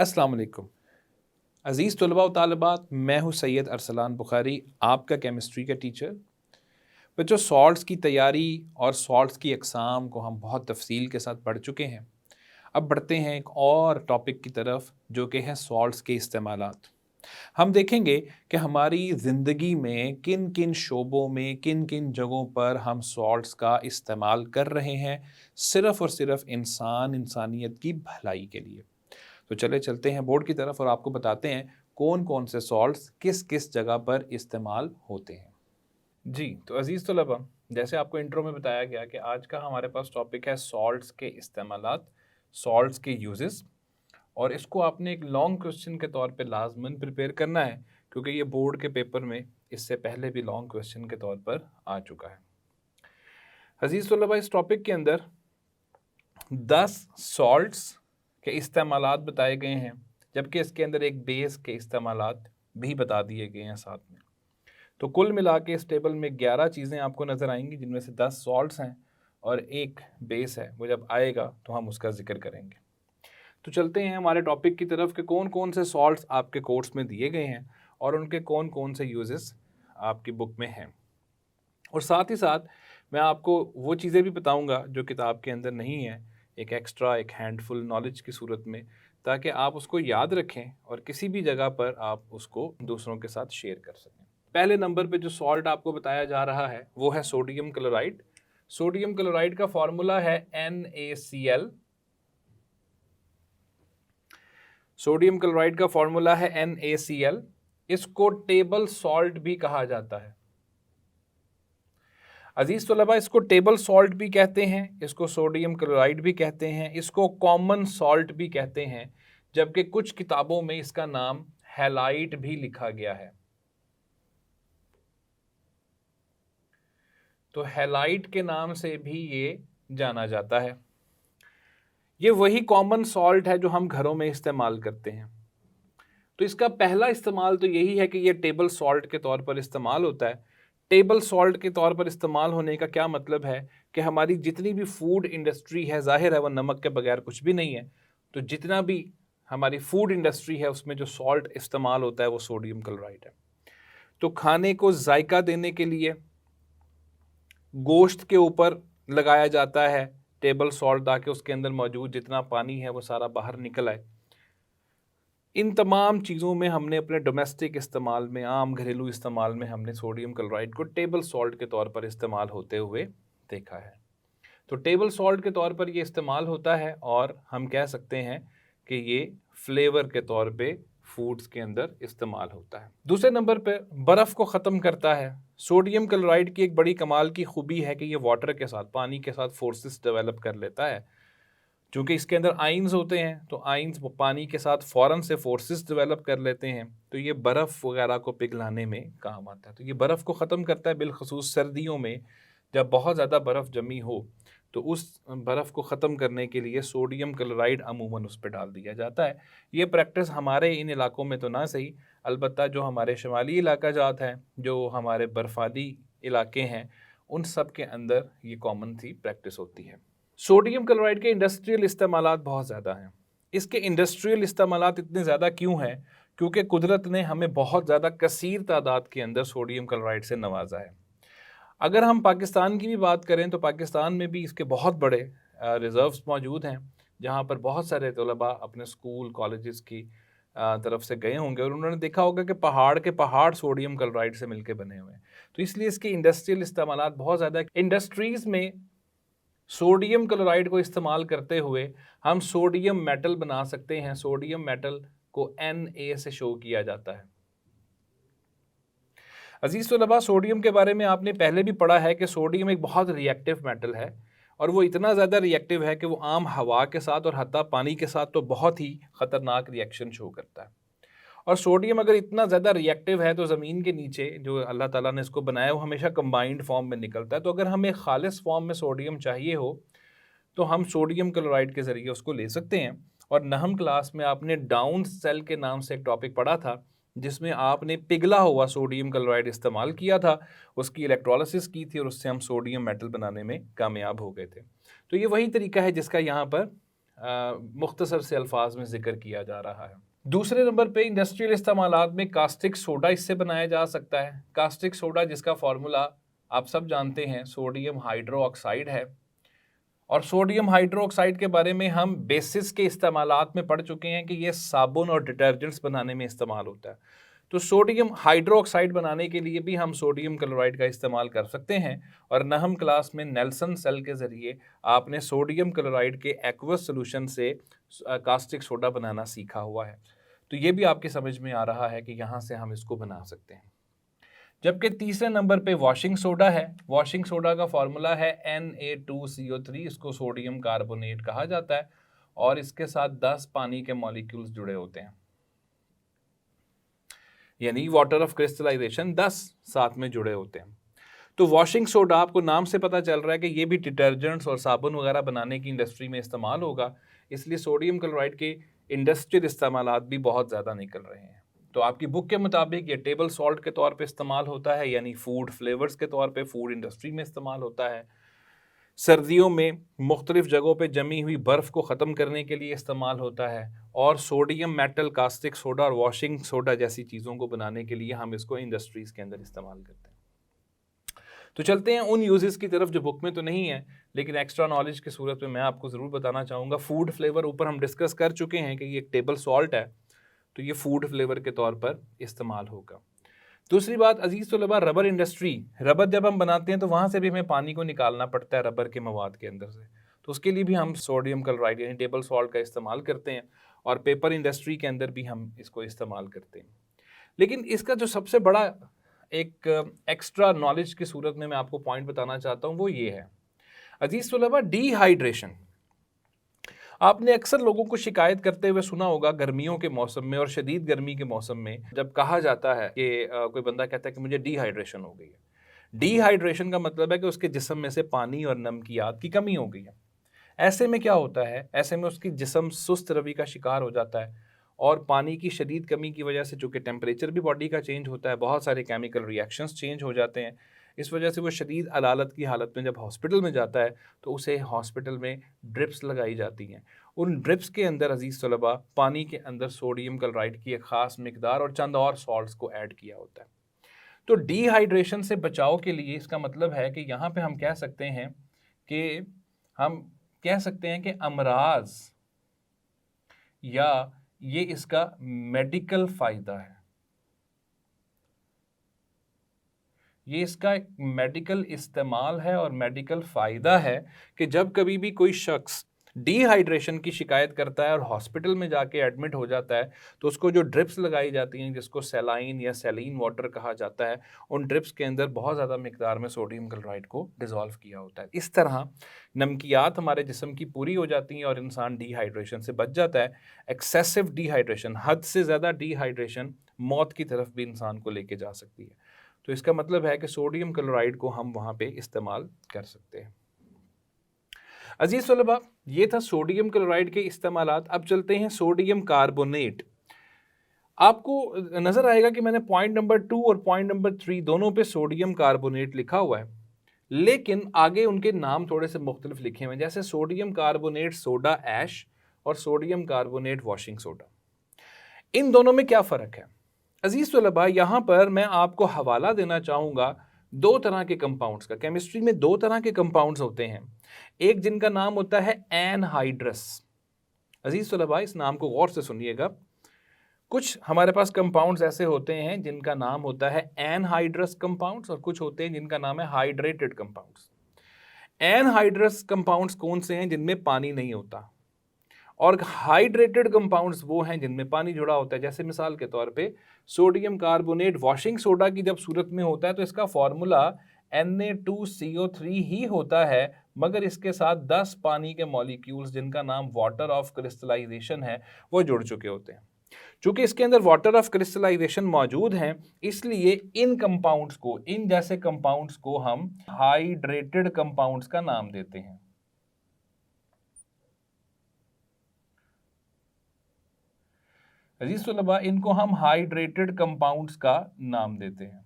अस्सलाम वालेकुम अज़ीज़ तलबा व तालिबात, मैं हूँ सैयद अरसलान बुखारी, आपका केमिस्ट्री का टीचर। बच्चों, सॉल्ट्स की तैयारी और सॉल्ट्स की अक़साम को हम बहुत तफसील के साथ पढ़ चुके हैं। अब बढ़ते हैं एक और टॉपिक की तरफ, जो कि है सॉल्ट्स के इस्तेमालात। हम देखेंगे कि हमारी ज़िंदगी में किन किन शोबों में, किन किन जगहों पर हम सॉल्ट्स का इस्तेमाल कर रहे हैं, सिर्फ़ और सिर्फ़ इंसानियत की भलाई के लिए। तो चले चलते हैं बोर्ड की तरफ और आपको बताते हैं कौन कौन से सॉल्ट्स किस किस जगह पर इस्तेमाल होते हैं। जी, तो अज़ीज़ तलबा, जैसे आपको इंट्रो में बताया गया कि आज का हमारे पास टॉपिक है सॉल्ट्स के इस्तेमालात, सॉल्ट्स के यूजेस, और इसको आपने एक लॉन्ग क्वेश्चन के तौर पे लाजमन प्रिपेयर करना है, क्योंकि ये बोर्ड के पेपर में इससे पहले भी लॉन्ग क्वेश्चन के तौर पर आ चुका है। अज़ीज़ तलबा, इस टॉपिक के अंदर 10 सॉल्ट्स के इस्तेमालात बताए गए हैं, जबकि इसके अंदर एक बेस के इस्तेमालात भी बता दिए गए हैं साथ में। तो कुल मिला के इस टेबल में 11 चीज़ें आपको नज़र आएंगी, जिनमें से 10 सॉल्ट्स हैं और एक बेस है। वो जब आएगा तो हम उसका जिक्र करेंगे। तो चलते हैं हमारे टॉपिक की तरफ कि कौन कौन से सॉल्ट्स आपके कोर्स में दिए गए हैं और उनके कौन कौन से यूजेस आपकी बुक में हैं। और साथ ही साथ मैं आपको वो चीज़ें भी बताऊंगा जो किताब के अंदर नहीं है, एक एक्स्ट्रा, एक हैंडफुल नॉलेज की सूरत में, ताकि आप उसको याद रखें और किसी भी जगह पर आप उसको दूसरों के साथ शेयर कर सकें। पहले नंबर पे जो सॉल्ट आपको बताया जा रहा है वो है सोडियम क्लोराइड। सोडियम क्लोराइड का फॉर्मूला है NaCl। सोडियम क्लोराइड का फॉर्मूला है NaCl। इसको टेबल सॉल्ट भी कहा जाता है। अजीज़ तलबा, इसको टेबल सॉल्ट भी कहते हैं, इसको सोडियम क्लोराइड भी कहते हैं, इसको कॉमन सॉल्ट भी कहते हैं, जबकि कुछ किताबों में इसका नाम हैलाइट भी लिखा गया है। तो हैलाइट के नाम से भी ये जाना जाता है। ये वही कॉमन सॉल्ट है जो हम घरों में इस्तेमाल करते हैं। तो इसका पहला इस्तेमाल तो यही है कि ये टेबल सॉल्ट के तौर पर इस्तेमाल होता है। टेबल सॉल्ट के तौर पर इस्तेमाल होने का क्या मतलब है कि हमारी जितनी भी फूड इंडस्ट्री है, ज़ाहिर है वो नमक के बगैर कुछ भी नहीं है। तो जितना भी हमारी फूड इंडस्ट्री है उसमें जो सॉल्ट इस्तेमाल होता है वो सोडियम क्लोराइड है। तो खाने को जायका देने के लिए गोश्त के ऊपर लगाया जाता है टेबल सॉल्ट, ताकि उसके अंदर मौजूद जितना पानी है वो सारा बाहर निकल आए। इन तमाम चीज़ों में हमने अपने डोमेस्टिक इस्तेमाल में, आम घरेलू इस्तेमाल में, हमने सोडियम क्लोराइड को टेबल सॉल्ट के तौर पर इस्तेमाल होते हुए देखा है। तो टेबल सॉल्ट के तौर पर ये इस्तेमाल होता है और हम कह सकते हैं कि ये फ्लेवर के तौर पे फूड्स के अंदर इस्तेमाल होता है। दूसरे नंबर पे बर्फ़ को ख़त्म करता है। सोडियम क्लोराइड की एक बड़ी कमाल की खूबी है कि ये वाटर के साथ, पानी के साथ फोर्सेस डेवलप कर लेता है। चूँकि इसके अंदर आइंस होते हैं, तो आइंस वो पानी के साथ फ़ौरन से फोर्सेस डेवलप कर लेते हैं, तो ये बर्फ़ वगैरह को पिघलाने में काम आता है। तो ये बर्फ़ को ख़त्म करता है, बिलख़ुसूस सर्दियों में जब बहुत ज़्यादा बर्फ़ जमी हो, तो उस बर्फ़ को ख़त्म करने के लिए सोडियम क्लोराइड अमूमन उस पे डाल दिया जाता है। ये प्रैक्टिस हमारे इन इलाकों में तो ना सही, अलबत्ता जो हमारे शुमाली इलाका जात हैं, जो हमारे बर्फ़ानी इलाके हैं, उन सब के अंदर ये कॉमन सी प्रैक्टिस होती है। सोडियम क्लोराइड के इंडस्ट्रियल इस्तेमालात बहुत ज़्यादा हैं। इसके इंडस्ट्रियल इस्तेमालात इतने ज़्यादा क्यों हैं? क्योंकि कुदरत ने हमें बहुत ज़्यादा कसीर तादाद के अंदर सोडियम क्लोराइड से नवाजा है। अगर हम पाकिस्तान की भी बात करें तो पाकिस्तान में भी इसके बहुत बड़े रिज़र्व्स मौजूद हैं, जहाँ पर बहुत सारे तलबा अपने स्कूल कॉलेजेस की तरफ से गए होंगे और उन्होंने देखा होगा कि पहाड़ के पहाड़ सोडियम क्लोराइड से मिलके बने हुए हैं। तो इसलिए इसके इंडस्ट्रियल इस्तेमालात बहुत ज़्यादा। इंडस्ट्रीज़ में सोडियम क्लोराइड को इस्तेमाल करते हुए हम सोडियम मेटल बना सकते हैं। सोडियम मेटल को Na से शो किया जाता है। अजीज़ तलबा, सोडियम के बारे में आपने पहले भी पढ़ा है कि सोडियम एक बहुत रिएक्टिव मेटल है और वो इतना ज़्यादा रिएक्टिव है कि वो आम हवा के साथ और हत्ता पानी के साथ तो बहुत ही ख़तरनाक रिएक्शन शो करता है। और सोडियम अगर इतना ज़्यादा रिएक्टिव है तो ज़मीन के नीचे जो अल्लाह ताला ने इसको बनाया वो हमेशा कंबाइंड फॉर्म में निकलता है। तो अगर हमें खालिस फॉर्म में सोडियम चाहिए हो तो हम सोडियम क्लोराइड के ज़रिए उसको ले सकते हैं। और नहम क्लास में आपने डाउन सेल के नाम से एक टॉपिक पढ़ा था, जिसमें आपने पिघला हुआ सोडियम क्लोराइड इस्तेमाल किया था, उसकी इलेक्ट्रोलिसिस की थी और उससे हम सोडियम मेटल बनाने में कामयाब हो गए थे। तो ये वही तरीका है जिसका यहाँ पर मुख्तसर से अल्फाज में जिक्र किया जा रहा है। दूसरे नंबर पे इंडस्ट्रियल इस्तेमालात में कास्टिक सोडा इससे बनाया जा सकता है। कास्टिक सोडा जिसका फार्मूला आप सब जानते हैं, सोडियम हाइड्रोक्साइड है। और सोडियम हाइड्रोक्साइड के बारे में हम बेसिस के इस्तेमालात में पढ़ चुके हैं कि ये साबुन और डिटर्जेंट्स बनाने में इस्तेमाल होता है। तो सोडियम हाइड्रोक्साइड बनाने के लिए भी हम सोडियम क्लोराइड का इस्तेमाल कर सकते हैं। और नहम क्लास में नेल्सन सेल के ज़रिए आपने सोडियम क्लोराइड के एक्वस सोल्यूशन से कास्टिक सोडा बनाना सीखा हुआ है। तो ये भी आपके समझ में आ रहा है कि यहाँ से हम इसको बना सकते हैं। जबकि तीसरे नंबर पे वॉशिंग सोडा है। वॉशिंग सोडा का फॉर्मूला है Na2CO3, इसको सोडियम कार्बोनेट कहा जाता है और इसके साथ 10 पानी के मॉलिक्यूल्स जुड़े होते हैं, यानी वाटर ऑफ क्रिस्टलाइजेशन 10 साथ में जुड़े होते हैं। तो वॉशिंग सोडा आपको नाम से पता चल रहा है कि ये भी डिटर्जेंट्स और साबुन वगैरह बनाने की इंडस्ट्री में इस्तेमाल होगा, इसलिए सोडियम क्लोराइड के इंडस्ट्रियल इस्तेमालात भी बहुत ज़्यादा निकल रहे हैं। तो आपकी बुक के मुताबिक ये टेबल सॉल्ट के तौर पे इस्तेमाल होता है, यानी फूड फ्लेवर्स के तौर पे फूड इंडस्ट्री में इस्तेमाल होता है। सर्दियों में मुख्तलिफ जगहों पे जमी हुई बर्फ़ को ख़त्म करने के लिए इस्तेमाल होता है। और सोडियम मेटल कास्टिक सोडा और वॉशिंग सोडा जैसी चीज़ों को बनाने के लिए हम इसको इंडस्ट्रीज़ के अंदर इस्तेमाल करते हैं। तो चलते हैं उन यूजेस की तरफ जो बुक में तो नहीं है, लेकिन एक्स्ट्रा नॉलेज की सूरत में मैं आपको ज़रूर बताना चाहूँगा। फूड फ्लेवर ऊपर हम डिस्कस कर चुके हैं कि ये एक टेबल सॉल्ट है, तो ये फूड फ्लेवर के तौर पर इस्तेमाल होगा। दूसरी बात अजीज़ तलबा, रबर इंडस्ट्री, रबर जब हम बनाते हैं तो वहाँ से भी हमें पानी को निकालना पड़ता है रबर के मवाद के अंदर से, तो उसके लिए भी हम सोडियम क्लोराइड यानी टेबल सॉल्ट का इस्तेमाल करते हैं। और पेपर इंडस्ट्री के अंदर भी हम इसको इस्तेमाल करते हैं। लेकिन इसका जो सबसे बड़ा एक एक्स्ट्रा नॉलेज की सूरत में मैं आपको पॉइंट बताना चाहता हूँ वो ये है अजीज़ तलबा, डिहाइड्रेशन। आपने अक्सर लोगों को शिकायत करते हुए सुना होगा गर्मियों के मौसम में और शदीद गर्मी के मौसम में, जब कहा जाता है कि कोई बंदा कहता है कि मुझे डिहाइड्रेशन हो गई है। डिहाइड्रेशन का मतलब है कि उसके जिस्म में से पानी और नमकियात की कमी हो गई है। ऐसे में क्या होता है, ऐसे में उसकी जिस्म सुस्त रवि का शिकार हो जाता है और पानी की शदीद कमी की वजह से, चूँकि टेम्परेचर भी बॉडी का चेंज होता है, बहुत सारे केमिकल रिएक्शंस चेंज हो जाते हैं। इस वजह से वो शदीद अलालत की हालत में जब हॉस्पिटल में जाता है तो उसे हॉस्पिटल में ड्रिप्स लगाई जाती हैं। उन ड्रिप्स के अंदर अजीज़ तलबा पानी के अंदर सोडियम क्लोराइड की एक ख़ास मिकदार और चंद और सॉल्ट्स को ऐड किया होता है। तो डिहाइड्रेशन से बचाव के लिए इसका मतलब है कि यहाँ पे हम कह सकते हैं कि अमराज या ये इसका मेडिकल फ़ायदा है, ये इसका एक मेडिकल इस्तेमाल है और मेडिकल फ़ायदा है कि जब कभी भी कोई शख्स डिहाइड्रेशन की शिकायत करता है और हॉस्पिटल में जाके एडमिट हो जाता है तो उसको जो ड्रिप्स लगाई जाती हैं, जिसको सैलाइन या सैलीन वाटर कहा जाता है, उन ड्रिप्स के अंदर बहुत ज़्यादा मिकदार में सोडियम क्लोराइड को डिज़ोल्व किया होता है। इस तरह नमकियात हमारे जिस्म की पूरी हो जाती हैं और इंसान डिहाइड्रेशन से बच जाता है। एक्सेसिव डिहाइड्रेशन, हद से ज़्यादा डिहाइड्रेशन मौत की तरफ भी इंसान को लेके जा सकती है। तो इसका मतलब है कि सोडियम क्लोराइड को हम वहाँ पे इस्तेमाल कर सकते हैं। अजीज़ तलबा, ये था सोडियम क्लोराइड के इस्तेमालात। अब चलते हैं सोडियम कार्बोनेट। आपको नज़र आएगा कि मैंने पॉइंट नंबर 2 और पॉइंट नंबर 3 दोनों पे सोडियम कार्बोनेट लिखा हुआ है, लेकिन आगे उनके नाम थोड़े से मुख्तलिफ लिखे हुए हैं, जैसे सोडियम कार्बोनेट सोडा ऐश और सोडियम कार्बोनेट वॉशिंग सोडा। इन दोनों में क्या फ़र्क है अजीज़ तलबा? यहाँ पर मैं आपको हवाला देना चाहूँगा दो तरह के कंपाउंड्स का। केमिस्ट्री में दो तरह के कंपाउंड्स होते हैं, एक जिनका नाम होता है एनहाइड्रस। अजीज़ तलबा, इस नाम को गौर से सुनिएगा। कुछ हमारे पास कंपाउंड्स ऐसे होते हैं जिनका नाम होता है एनहाइड्रस कंपाउंड्स और कुछ होते हैं जिनका नाम है हाइड्रेटेड कंपाउंड्स। एनहाइड्रस कंपाउंड्स कौन से हैं? जिनमें पानी नहीं होता। और हाइड्रेटेड कंपाउंड्स वो हैं जिनमें पानी जुड़ा होता है। जैसे मिसाल के तौर पे सोडियम कार्बोनेट वॉशिंग सोडा की जब सूरत में होता है तो इसका फॉर्मूला Na2CO3 ही होता है, मगर इसके साथ 10 पानी के मॉलिक्यूल्स जिनका नाम वाटर ऑफ क्रिस्टलाइजेशन है वो जुड़ चुके होते हैं। चूंकि इसके अंदर वाटर ऑफ क्रिस्टलाइजेशन मौजूद हैं, इसलिए इन कंपाउंड्स को, इन जैसे कंपाउंड्स को हम हाइड्रेटेड कंपाउंड्स का नाम देते हैं। अजीज तलबा, इनको हम हाइड्रेटेड कंपाउंड्स का नाम देते हैं।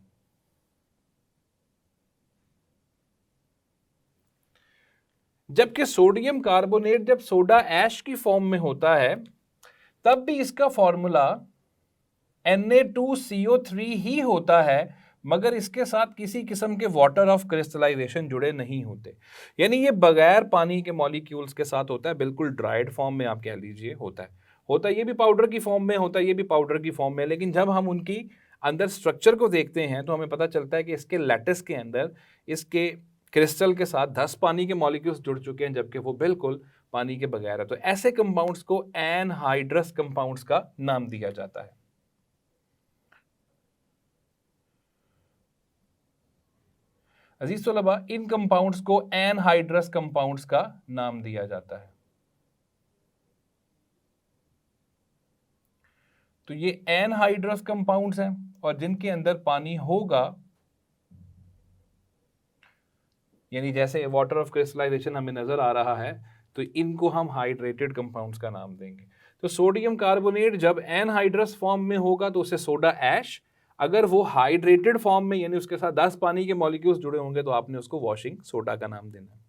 जबकि सोडियम कार्बोनेट जब सोडा ऐश की फॉर्म में होता है तब भी इसका फॉर्मूला Na2CO3 ही होता है, मगर इसके साथ किसी किस्म के वाटर ऑफ क्रिस्टलाइजेशन जुड़े नहीं होते। यानी ये बगैर पानी के मॉलिक्यूल्स के साथ होता है, बिल्कुल ड्राइड फॉर्म में आप कह लीजिए होता है ये भी पाउडर की फॉर्म में होता है, ये भी पाउडर की फॉर्म में। लेकिन जब हम उनकी अंदर स्ट्रक्चर को देखते हैं तो हमें पता चलता है कि इसके लैटिस के अंदर इसके क्रिस्टल के साथ 10 पानी के मॉलिक्यूल्स जुड़ चुके हैं, जबकि वो बिल्कुल पानी के बगैर है। तो ऐसे कंपाउंड्स को एनहाइड्रस कंपाउंड्स का नाम दिया जाता है। अजीज तलबा, इन कंपाउंड्स को एनहाइड्रस कंपाउंड्स का नाम दिया जाता है। तो ये एनहाइड्रस कंपाउंड्स हैं और जिनके अंदर पानी होगा, यानी जैसे वाटर ऑफ क्रिस्टलाइजेशन हमें नजर आ रहा है, तो इनको हम हाइड्रेटेड कंपाउंड्स का नाम देंगे। तो सोडियम कार्बोनेट जब एनहाइड्रस फॉर्म में होगा तो उसे सोडा ऐश, अगर वो हाइड्रेटेड फॉर्म में यानी उसके साथ 10 पानी के मॉलिक्यूल्स जुड़े होंगे तो आपने उसको वॉशिंग सोडा का नाम देना है।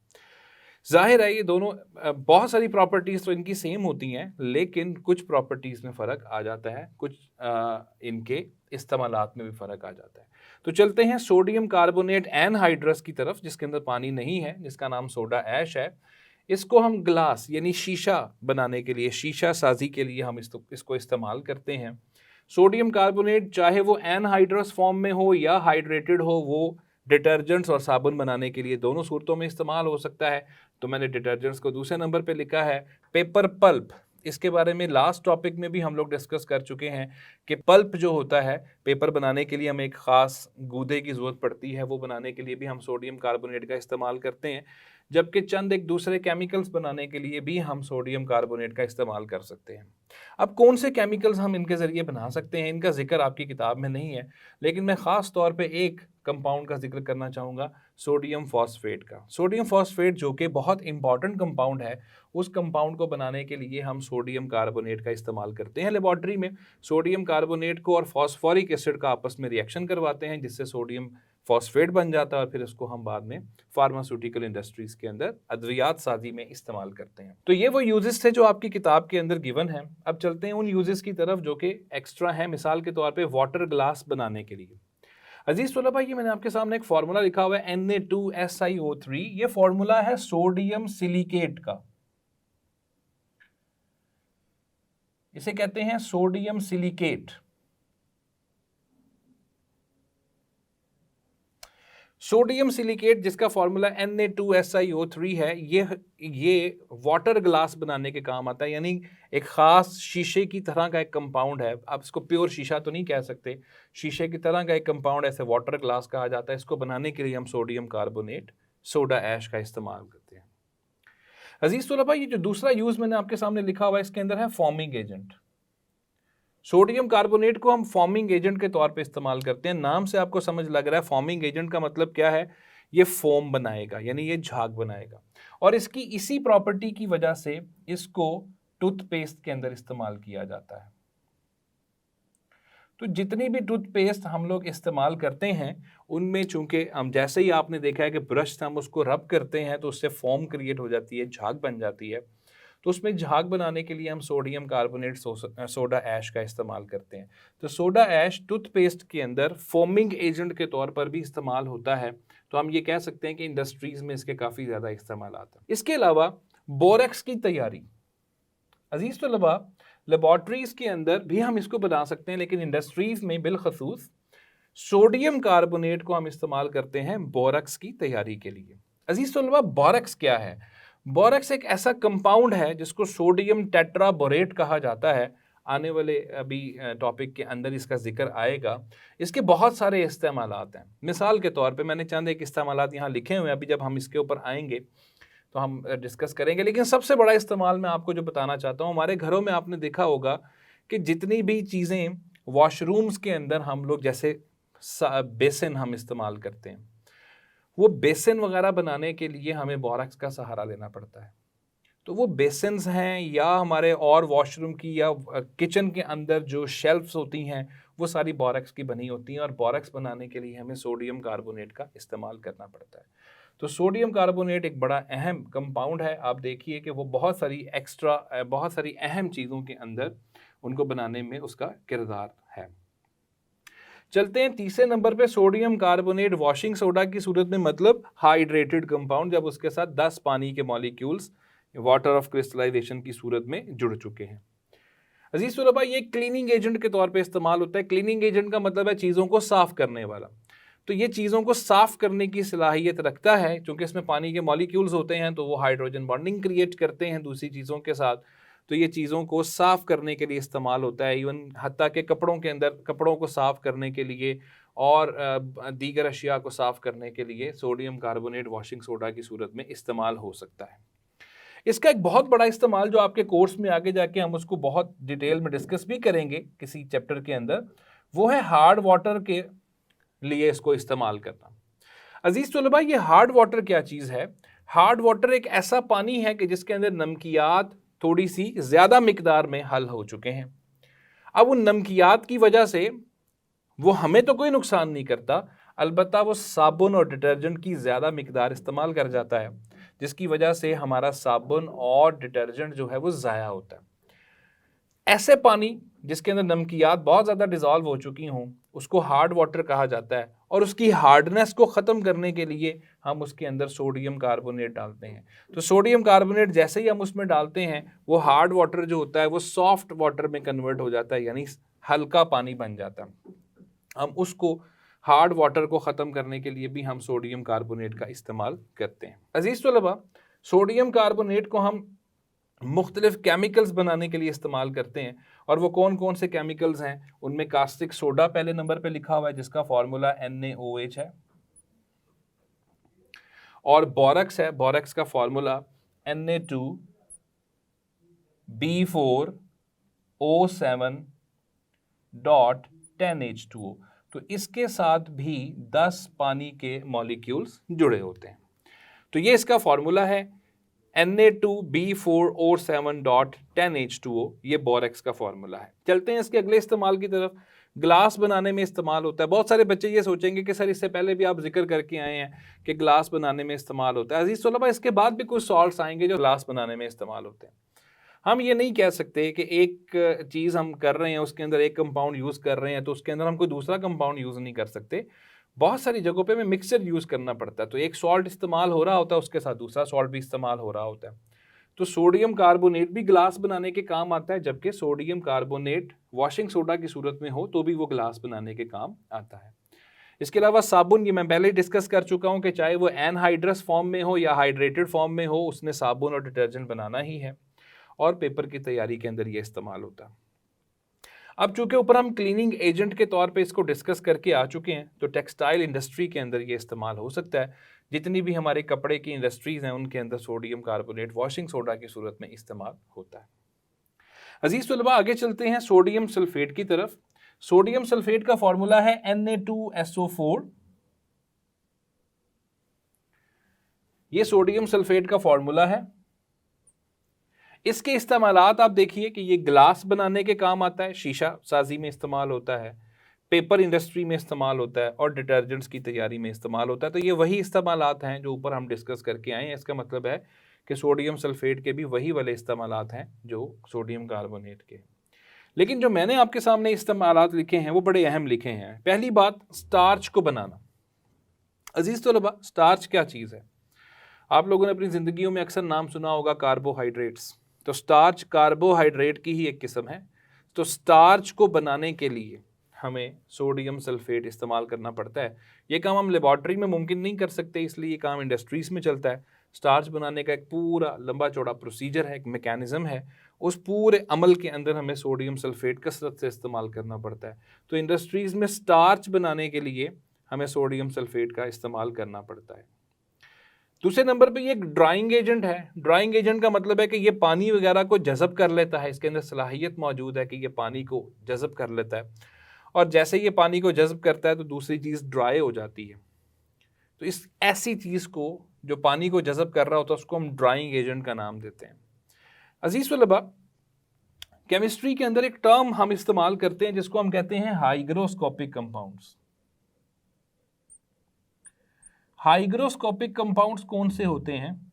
जाहिर है ये दोनों बहुत सारी प्रॉपर्टीज तो इनकी सेम होती हैं, लेकिन कुछ प्रॉपर्टीज में फ़र्क आ जाता है, कुछ इनके इस्तेमालात में भी फ़र्क आ जाता है। तो चलते हैं सोडियम कार्बोनेट एनहाइड्रस की तरफ, जिसके अंदर पानी नहीं है, जिसका नाम सोडा ऐश है। इसको हम ग्लास यानी शीशा बनाने के लिए, शीशा साजी के लिए हम इसको इस्तेमाल करते हैं। सोडियम कार्बोनेट चाहे वो एनहाइड्रस फॉर्म में हो या हाइड्रेटेड हो, वो डिटर्जेंट्स और साबुन बनाने के लिए दोनों सूरतों में इस्तेमाल हो सकता है। तो मैंने डिटर्जेंट्स को दूसरे नंबर पे लिखा है। पेपर पल्प, इसके बारे में लास्ट टॉपिक में भी हम लोग डिस्कस कर चुके हैं कि पल्प जो होता है, पेपर बनाने के लिए हमें एक ख़ास गूदे की ज़रूरत पड़ती है, वो बनाने के लिए भी हम सोडियम कार्बोनेट का इस्तेमाल करते हैं। जबकि चंद एक दूसरे केमिकल्स बनाने के लिए भी हम सोडियम कार्बोनेट का इस्तेमाल कर सकते हैं। अब कौन से केमिकल्स हम इनके ज़रिए बना सकते हैं, इनका जिक्र आपकी किताब में नहीं है, लेकिन मैं ख़ास तौर पे एक कंपाउंड का जिक्र करना चाहूँगा, सोडियम फॉस्फेट का। सोडियम फॉस्फेट जो कि बहुत इंपॉर्टेंट कंपाउंड है, उस कंपाउंड को बनाने के लिए हम सोडियम कार्बोनेट का इस्तेमाल करते हैं। लेबॉर्ट्री में सोडियम कार्बोनेट को और फॉस्फोरिक एसिड का आपस में रिएक्शन करवाते हैं, जिससे सोडियम फॉस्फेट बन जाता है और फिर इसको हम बाद में फार्मास्यूटिकल इंडस्ट्रीज के अंदर अद्वियात साजी में इस्तेमाल करते हैं। तो ये वो यूजेस थे जो आपकी किताब के अंदर गिवन है। अब चलते हैं उन यूजेस की तरफ जो कि एक्स्ट्रा है। मिसाल के तौर पे वाटर ग्लास बनाने के लिए, अजीज तलबा, ये मैंने आपके सामने एक फार्मूला लिखा हुआ है Na2SiO3। ये फार्मूला है सोडियम सिलिकेट का, इसे कहते हैं सोडियम सिलिकेट। सोडियम सिलिकेट जिसका फॉर्मूला Na2SiO3 है, ये वाटर ग्लास बनाने के काम आता है। यानी एक ख़ास शीशे की तरह का एक कंपाउंड है। आप इसको प्योर शीशा तो नहीं कह सकते, शीशे की तरह का एक कंपाउंड, ऐसे वाटर ग्लास कहा जाता है। इसको बनाने के लिए हम सोडियम कार्बोनेट, सोडा ऐश का इस्तेमाल करते हैं। अजीज तलबा, ये जो दूसरा यूज़ मैंने आपके सामने लिखा हुआ है, इसके अंदर है फॉर्मिंग एजेंट। सोडियम कार्बोनेट को हम फॉर्मिंग एजेंट के तौर पे इस्तेमाल करते हैं। नाम से आपको समझ लग रहा है फॉर्मिंग एजेंट का मतलब क्या है, ये फोम बनाएगा, यानी ये झाग बनाएगा। और इसकी इसी प्रॉपर्टी की वजह से इसको टूथपेस्ट के अंदर इस्तेमाल किया जाता है। तो जितनी भी टूथपेस्ट हम लोग इस्तेमाल करते हैं, उनमें चूंकि हम, जैसे ही आपने देखा है कि ब्रश से हम उसको रब करते हैं तो उससे फोम क्रिएट हो जाती है, झाग बन जाती है। तो उसमें झाग बनाने के लिए हम सोडियम कार्बोनेट, सोडा ऐश का इस्तेमाल करते हैं। तो सोडा ऐश टूथपेस्ट के अंदर फोमिंग एजेंट के तौर पर भी इस्तेमाल होता है। तो हम ये कह सकते हैं कि इंडस्ट्रीज में इसके काफ़ी ज़्यादा इस्तेमाल आता है। इसके अलावा बोरेक्स की तैयारी, अजीज तलबा, लेबॉर्ट्रीज के अंदर भी हम इसको बना सकते हैं, लेकिन इंडस्ट्रीज में बिलखसूस सोडियम कार्बोनेट को हम इस्तेमाल करते हैं बोरेक्स की तैयारी के लिए। अजीज तलबा, बोरेक्स क्या है? बोरेक्स एक ऐसा कंपाउंड है जिसको सोडियम टेट्राबोरेट कहा जाता है। आने वाले अभी टॉपिक के अंदर इसका जिक्र आएगा। इसके बहुत सारे इस्तेमालात हैं। मिसाल के तौर पे मैंने चंद एक इस्तेमालात यहाँ लिखे हुए हैं, अभी जब हम इसके ऊपर आएंगे तो हम डिस्कस करेंगे। लेकिन सबसे बड़ा इस्तेमाल मैं आपको जो बताना चाहता हूँ, हमारे घरों में आपने देखा होगा कि जितनी भी चीज़ें वॉशरूम्स के अंदर हम लोग, जैसे बेसिन हम इस्तेमाल करते हैं, वो बेसिन वगैरह बनाने के लिए हमें बोरेक्स का सहारा लेना पड़ता है। तो वो बेसिन्स हैं या हमारे और वॉशरूम की या किचन के अंदर जो शेल्फ्स होती हैं, वो सारी बोरेक्स की बनी होती हैं, और बोरेक्स बनाने के लिए हमें सोडियम कार्बोनेट का इस्तेमाल करना पड़ता है। तो सोडियम कार्बोनेट एक बड़ा अहम कंपाउंड है। आप देखिए कि वो बहुत सारी अहम चीज़ों के अंदर उनको बनाने में उसका किरदार है। चलते हैं तीसरे नंबर पे, सोडियम कार्बोनेट वॉशिंग सोडा की सूरत में, मतलब हाइड्रेटेड कंपाउंड, जब उसके साथ 10 पानी के मॉलिक्यूल्स वाटर ऑफ क्रिस्टलाइजेशन की सूरत में जुड़ चुके हैं। अजीज तलबा, ये क्लीनिंग एजेंट के तौर पे इस्तेमाल होता है। क्लीनिंग एजेंट का मतलब है चीज़ों को साफ करने वाला। तो ये चीज़ों को साफ करने की सलाहियत रखता है, क्योंकि इसमें पानी के मॉलिक्यूल्स होते हैं, तो वो हाइड्रोजन बॉन्डिंग क्रिएट करते हैं दूसरी चीज़ों के साथ। तो ये चीज़ों को साफ करने के लिए इस्तेमाल होता है। इवन हत्ता के कपड़ों के अंदर, कपड़ों को साफ करने के लिए और दीगर अशिया को साफ करने के लिए सोडियम कार्बोनेट वॉशिंग सोडा की सूरत में इस्तेमाल हो सकता है। इसका एक बहुत बड़ा इस्तेमाल जो आपके कोर्स में आगे जाके हम उसको बहुत डिटेल में डिस्कस भी करेंगे किसी चैप्टर के अंदर, वो है हार्ड वाटर के लिए इसको इस्तेमाल करना। अजीज तलबा, ये हार्ड वाटर क्या चीज़ है? हार्ड वाटर एक ऐसा पानी है कि जिसके अंदर नमकियात थोड़ी सी ज़्यादा मिकदार में हल हो चुके हैं। अब उन नमकियात की वजह से वो हमें तो कोई नुकसान नहीं करता, अलबत्ता वो साबुन और डिटर्जेंट की ज़्यादा मिकदार इस्तेमाल कर जाता है, जिसकी वजह से हमारा साबुन और डिटर्जेंट जो है वो ज़ाया होता है। ऐसे पानी जिसके अंदर नमकियात बहुत ज़्यादा डिज़ोल्व हो चुकी हों, उसको हार्ड वाटर कहा जाता है, और उसकी हार्डनेस को ख़त्म करने के लिए हम उसके अंदर सोडियम कार्बोनेट डालते हैं। तो सोडियम कार्बोनेट जैसे ही हम उसमें डालते हैं, वो हार्ड वाटर जो होता है वो सॉफ्ट वाटर में कन्वर्ट हो जाता है, यानी हल्का पानी बन जाता है। हम उसको हार्ड वाटर को ख़त्म करने के लिए भी हम सोडियम कार्बोनेट का इस्तेमाल करते हैं। अजीज़ तलबा, सोडियम कार्बोनेट को हम मुख्तलिफ केमिकल्स बनाने के लिए इस्तेमाल करते हैं, और वो कौन कौन से केमिकल्स हैं? उनमें कास्टिक सोडा पहले नंबर पे लिखा हुआ है, जिसका फॉर्मूला NaOH है, और बोरक्स है, बोरक्स का फॉर्मूला Na2B4O7.10H2O। तो इसके साथ भी 10 पानी के मॉलिक्यूल्स जुड़े होते हैं। तो ये इसका फॉर्मूला है Na2B4O7.10H2O, ये बोरेक्स का फॉर्मूला है। चलते हैं इसके अगले इस्तेमाल की तरफ। ग्लास बनाने में इस्तेमाल होता है। बहुत सारे बच्चे ये सोचेंगे कि सर इससे पहले भी आप जिक्र करके आए हैं कि ग्लास बनाने में इस्तेमाल होता है। अजीज तलबा, इसके बाद भी कुछ सॉल्ट्स आएंगे जो ग्लास बनाने में इस्तेमाल होते हैं। हम ये नहीं कह सकते कि एक चीज़ हम कर रहे हैं, उसके अंदर एक कंपाउंड यूज़ कर रहे हैं तो उसके अंदर हम कोई दूसरा कंपाउंड यूज़ नहीं कर सकते। बहुत सारी जगहों पे हमें मिक्सचर यूज़ करना पड़ता है। तो एक सॉल्ट इस्तेमाल हो रहा होता है, उसके साथ दूसरा सॉल्ट भी इस्तेमाल हो रहा होता है। तो सोडियम कार्बोनेट भी ग्लास बनाने के काम आता है, जबकि सोडियम कार्बोनेट वॉशिंग सोडा की सूरत में हो तो भी वो ग्लास बनाने के काम आता है। इसके अलावा साबुन, ये मैं पहले ही डिस्कस कर चुका हूँ कि चाहे वो एनहाइड्रस फॉर्म में हो या हाइड्रेटेड फॉर्म में हो, उसने साबुन और डिटर्जेंट बनाना ही है, और पेपर की तैयारी के अंदर ये इस्तेमाल होता है। अब चूंकि ऊपर हम क्लीनिंग एजेंट के तौर पे इसको डिस्कस करके आ चुके हैं, तो टेक्सटाइल इंडस्ट्री के अंदर ये इस्तेमाल हो सकता है। जितनी भी हमारे कपड़े की इंडस्ट्रीज़ हैं, उनके अंदर सोडियम कार्बोनेट वॉशिंग सोडा की सूरत में इस्तेमाल होता है। अजीज़ तलबा, आगे चलते हैं सोडियम सल्फेट की तरफ। सोडियम सल्फेट का फॉर्मूला है Na2SO4। ये सोडियम सल्फेट का फॉर्मूला है। इसके इस्तेमालात आप देखिए कि ये ग्लास बनाने के काम आता है, शीशा साजी में इस्तेमाल होता है, पेपर इंडस्ट्री में इस्तेमाल होता है, और डिटर्जेंट्स की तैयारी में इस्तेमाल होता है। तो ये वही इस्तेमालात हैं जो ऊपर हम डिस्कस करके आए हैं। इसका मतलब है कि सोडियम सल्फेट के भी वही वाले इस्तेमालात हैं जो सोडियम कार्बोनेट के। लेकिन जो मैंने आपके सामने इस्तेमालात लिखे हैं वो बड़े अहम लिखे हैं। पहली बात, स्टार्च को बनाना। अजीज़ तलबा, स्टार्च क्या चीज़ है? आप लोगों ने अपनी ज़िंदगियों में अक्सर नाम सुना होगा कार्बोहाइड्रेट्स। तो स्टार्च कार्बोहाइड्रेट की ही एक किस्म है। तो स्टार्च को बनाने के लिए हमें सोडियम सल्फेट इस्तेमाल करना पड़ता है। ये काम हम लेबॉर्ट्री में मुमकिन नहीं कर सकते, इसलिए ये काम इंडस्ट्रीज़ में चलता है। स्टार्च बनाने का एक पूरा लंबा चौड़ा प्रोसीजर है, एक मैकेनिज़्म है। उस पूरे अमल के अंदर हमें सोडियम सल्फेट कसरत से इस्तेमाल करना पड़ता है। तो इंडस्ट्रीज़ में स्टार्च बनाने के लिए हमें सोडियम सल्फेट का इस्तेमाल करना पड़ता है। दूसरे नंबर पे ये एक ड्राइंग एजेंट है। ड्राइंग एजेंट का मतलब है कि ये पानी वगैरह को जज़ब कर लेता है। इसके अंदर सलाहियत मौजूद है कि ये पानी को जज़ब कर लेता है, और जैसे ये पानी को जज़ब करता है तो दूसरी चीज़ ड्राई हो जाती है। तो इस ऐसी चीज़ को जो पानी को जज़ब कर रहा होता है उसको हम ड्राइंग एजेंट का नाम देते हैं। अजीज़ तलबा, केमिस्ट्री के अंदर एक टर्म हम इस्तेमाल करते हैं जिसको हम कहते हैं हाइग्रोस्कोपिक कंपाउंड्स। हाइग्रोस्कोपिक कंपाउंड्स कौन से होते हैं?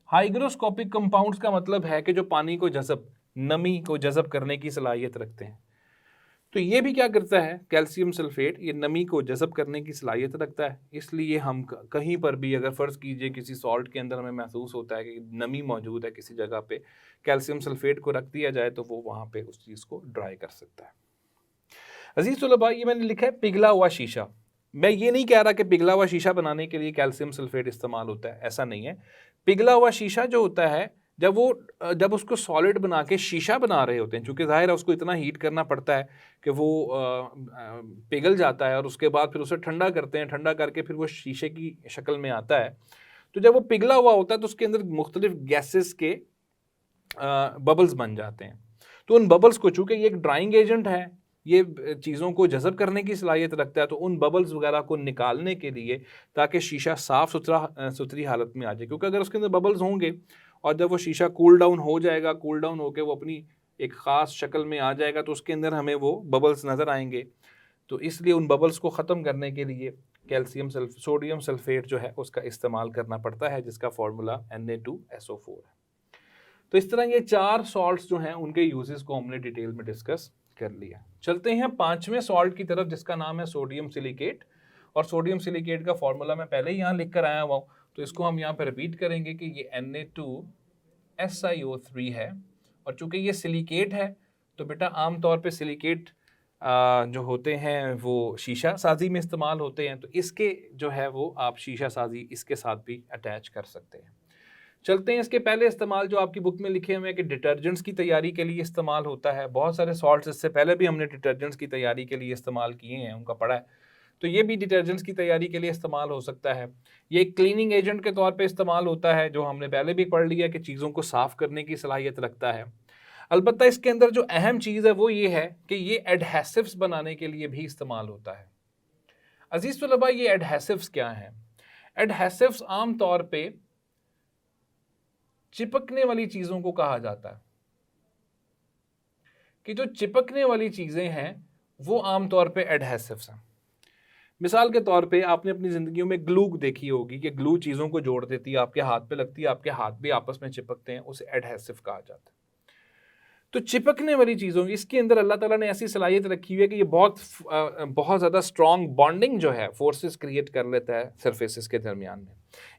हाइग्रोस्कोपिक कंपाउंड्स का मतलब है कि जो पानी को जज़ब, नमी को जज़ब करने की सलाहियत रखते हैं। तो ये भी क्या करता है, कैल्शियम सल्फेट, ये नमी को जज़ब करने की सलाहियत रखता है। इसलिए हम कहीं पर भी अगर फ़र्ज़ कीजिए किसी सॉल्ट के अंदर हमें महसूस होता है कि नमी मौजूद है किसी जगह पे, कैल्शियम सल्फेट को रख दिया जाए तो वो वहाँ पे उस चीज़ को ड्राई कर सकता है। अजीज़ तलबा, ये मैंने लिखा है पिघला हुआ शीशा। मैं ये नहीं कह रहा कि पिघला हुआ शीशा बनाने के लिए कैल्शियम सल्फेट इस्तेमाल होता है, ऐसा नहीं है। पिघला हुआ शीशा जो होता है, जब उसको सॉलिड बना के शीशा बना रहे होते हैं, चूँकि ज़ाहिर है उसको इतना हीट करना पड़ता है कि वो पिघल जाता है और उसके बाद फिर उसे ठंडा करते हैं, ठंडा करके फिर वो शीशे की शक्ल में आता है। तो जब वो पिघला हुआ होता है तो उसके अंदर मुख्तलिफ गैसेस के बबल्स बन जाते हैं। तो उन बबल्स को, चूँकि ये एक ड्राइंग एजेंट है, ये चीज़ों को जज़ब करने की सलाहियत रखता है, तो उन बबल्स वगैरह को निकालने के लिए, ताकि शीशा साफ़ सुथरी हालत में आ जाए, क्योंकि अगर उसके अंदर बबल्स होंगे और जब वो शीशा कूल डाउन हो जाएगा, कूल डाउन होकर वो अपनी एक ख़ास शक्ल में आ जाएगा, तो उसके अंदर हमें वो बबल्स नज़र आएंगे। तो इसलिए उन बबल्स को ख़त्म करने के लिए सोडियम सल्फेट जो है उसका इस्तेमाल करना पड़ता है, जिसका फार्मूला Na2SO4 है। तो इस तरह ये 4 सॉल्ट्स जो हैं उनके यूजेस को हमने डिटेल में डिस्कस कर लिया। चलते हैं 5वें सॉल्ट की तरफ, जिसका नाम है सोडियम सिलिकेट। और सोडियम सिलिकेट का फार्मूला मैं पहले ही यहाँ लिख कर आया हुआ हूँ, तो इसको हम यहाँ पर रिपीट करेंगे कि ये Na2SiO3 है। और चूंकि ये सिलिकेट है तो बेटा आमतौर पे सिलिकेट जो होते हैं वो शीशा साजी में इस्तेमाल होते हैं, तो इसके जो है वो आप शीशा साजी इसके साथ भी अटैच कर सकते हैं। चलते हैं इसके पहले इस्तेमाल जो आपकी बुक में लिखे हुए हैं कि डिटर्जेंट्स की तैयारी के लिए इस्तेमाल होता है। बहुत सारे सॉल्ट्स इससे पहले भी हमने डिटर्जेंट्स की तैयारी के लिए इस्तेमाल किए हैं, उनका पढ़ा है। तो ये भी डिटर्जेंट्स की तैयारी के लिए इस्तेमाल हो सकता है। ये एक क्लीनिंग एजेंट के तौर पे इस्तेमाल होता है, जो हमने पहले भी पढ़ लिया कि चीज़ों को साफ़ करने की सलाहियत रखता है। अलबत्ता इसके अंदर जो अहम चीज़ है वो ये है कि ये एडहेसिव्स बनाने के लिए भी इस्तेमाल होता है। अजीज़ तलबा, ये एडहेसिव्स क्या हैं? एडहेसिव्स आम तौर पे चिपकने वाली चीज़ों को कहा जाता है, कि जो चिपकने वाली चीज़ें हैं वो आमतौर पे एडहेसिव्स हैं। मिसाल के तौर पे आपने अपनी ज़िंदगियों में ग्लू देखी होगी कि ग्लू चीज़ों को जोड़ देती है, आपके हाथ पे लगती है, आपके हाथ भी आपस में चिपकते हैं, उसे एडहेसिव कहा जाता है। तो चिपकने वाली चीज़ों की इसके अंदर अल्लाह ताला ने ऐसी सलाहियत रखी हुई है कि ये बहुत ज़्यादा स्ट्रॉन्ग बॉन्डिंग जो है फोर्सेस क्रिएट कर लेता है सरफेसेस के दरमियान में,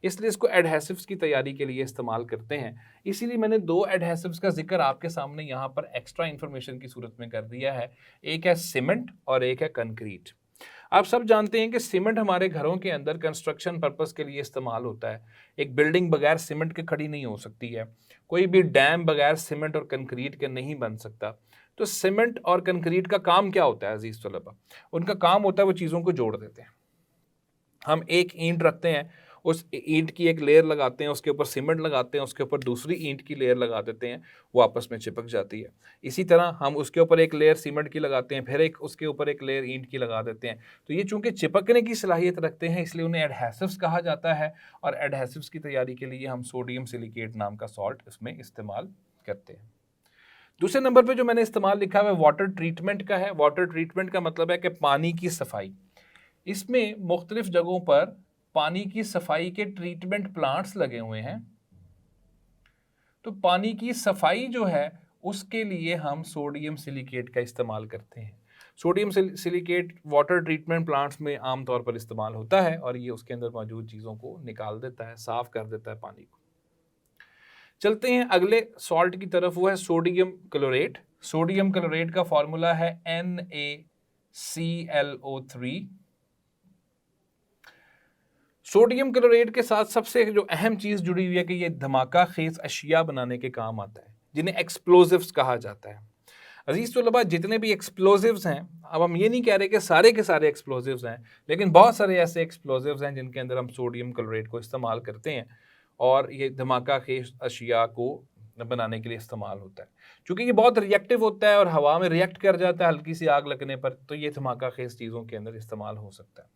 इसलिए इसको एडहेसिव्स की तैयारी के लिए इस्तेमाल करते हैं। इसीलिए मैंने 2 एडहेसिव्स का जिक्र आपके सामने यहाँ पर एक्स्ट्रा इन्फॉर्मेशन की सूरत में कर दिया है। एक है सीमेंट और एक है कंक्रीट। आप सब जानते हैं कि सीमेंट हमारे घरों के अंदर कंस्ट्रक्शन पर्पस के लिए इस्तेमाल होता है। एक बिल्डिंग बगैर सीमेंट के खड़ी नहीं हो सकती है, कोई भी डैम बगैर सीमेंट और कंक्रीट के नहीं बन सकता। तो सीमेंट और कंक्रीट का काम क्या होता है अजीज़ तलबा? उनका काम होता है वो चीज़ों को जोड़ देते हैं। हम एक ईंट रखते हैं, उस ईंट की एक लेयर लगाते हैं, उसके ऊपर सीमेंट लगाते हैं, उसके ऊपर दूसरी ईंट की लेयर लगा देते हैं, वो आपस में चिपक जाती है। इसी तरह हम उसके ऊपर एक लेयर सीमेंट की लगाते हैं, फिर एक उसके ऊपर एक लेयर ईंट की लगा देते हैं। तो ये चूंकि चिपकने की सलाहियत रखते हैं, इसलिए उन्हें एडहेसिव्स कहा जाता है। और एडहेसिव्स की तैयारी के लिए हम सोडियम सिलिकेट नाम का सॉल्ट इसमें इस्तेमाल करते हैं। दूसरे नंबर पर जो मैंने इस्तेमाल लिखा है वाटर ट्रीटमेंट का है। वाटर ट्रीटमेंट का मतलब है कि पानी की सफाई। इसमें मुख्तलिफ जगहों पर पानी की सफाई के ट्रीटमेंट प्लांट्स लगे हुए हैं। तो पानी की सफाई जो है उसके लिए हम सोडियम सिलिकेट का इस्तेमाल करते हैं। Sodium silicate water treatment plants में आमतौर पर इस्तेमाल होता है और ये उसके अंदर मौजूद चीज़ों को निकाल देता है, साफ कर देता है पानी को। चलते हैं अगले सॉल्ट की तरफ, वो है सोडियम क्लोरेट। सोडियम क्लोरेट का फॉर्मूला है NaClO3। सोडियम क्लोरेट के साथ सबसे जो अहम चीज़ जुड़ी हुई है कि ये धमाका खेज अशिया बनाने के काम आता है, जिन्हें एक्सप्लोजिव्स कहा जाता है। अजीज़ तलबा, जितने भी एक्सप्लोजिव्स हैं, अब हम ये नहीं कह रहे कि सारे के सारे एक्सप्लोजिव्स हैं, लेकिन बहुत सारे ऐसे एक्सप्लोजिव्स हैं जिनके अंदर हम सोडियम क्लोरेट को इस्तेमाल करते हैं और ये धमाका खेज अशिया को बनाने के लिए इस्तेमाल होता है। चूँकि ये बहुत रिएक्टिव होता है और हवा में रिएक्ट कर जाता है हल्की सी आग लगने पर, तो ये धमाका खेज चीज़ों के अंदर इस्तेमाल हो सकता है।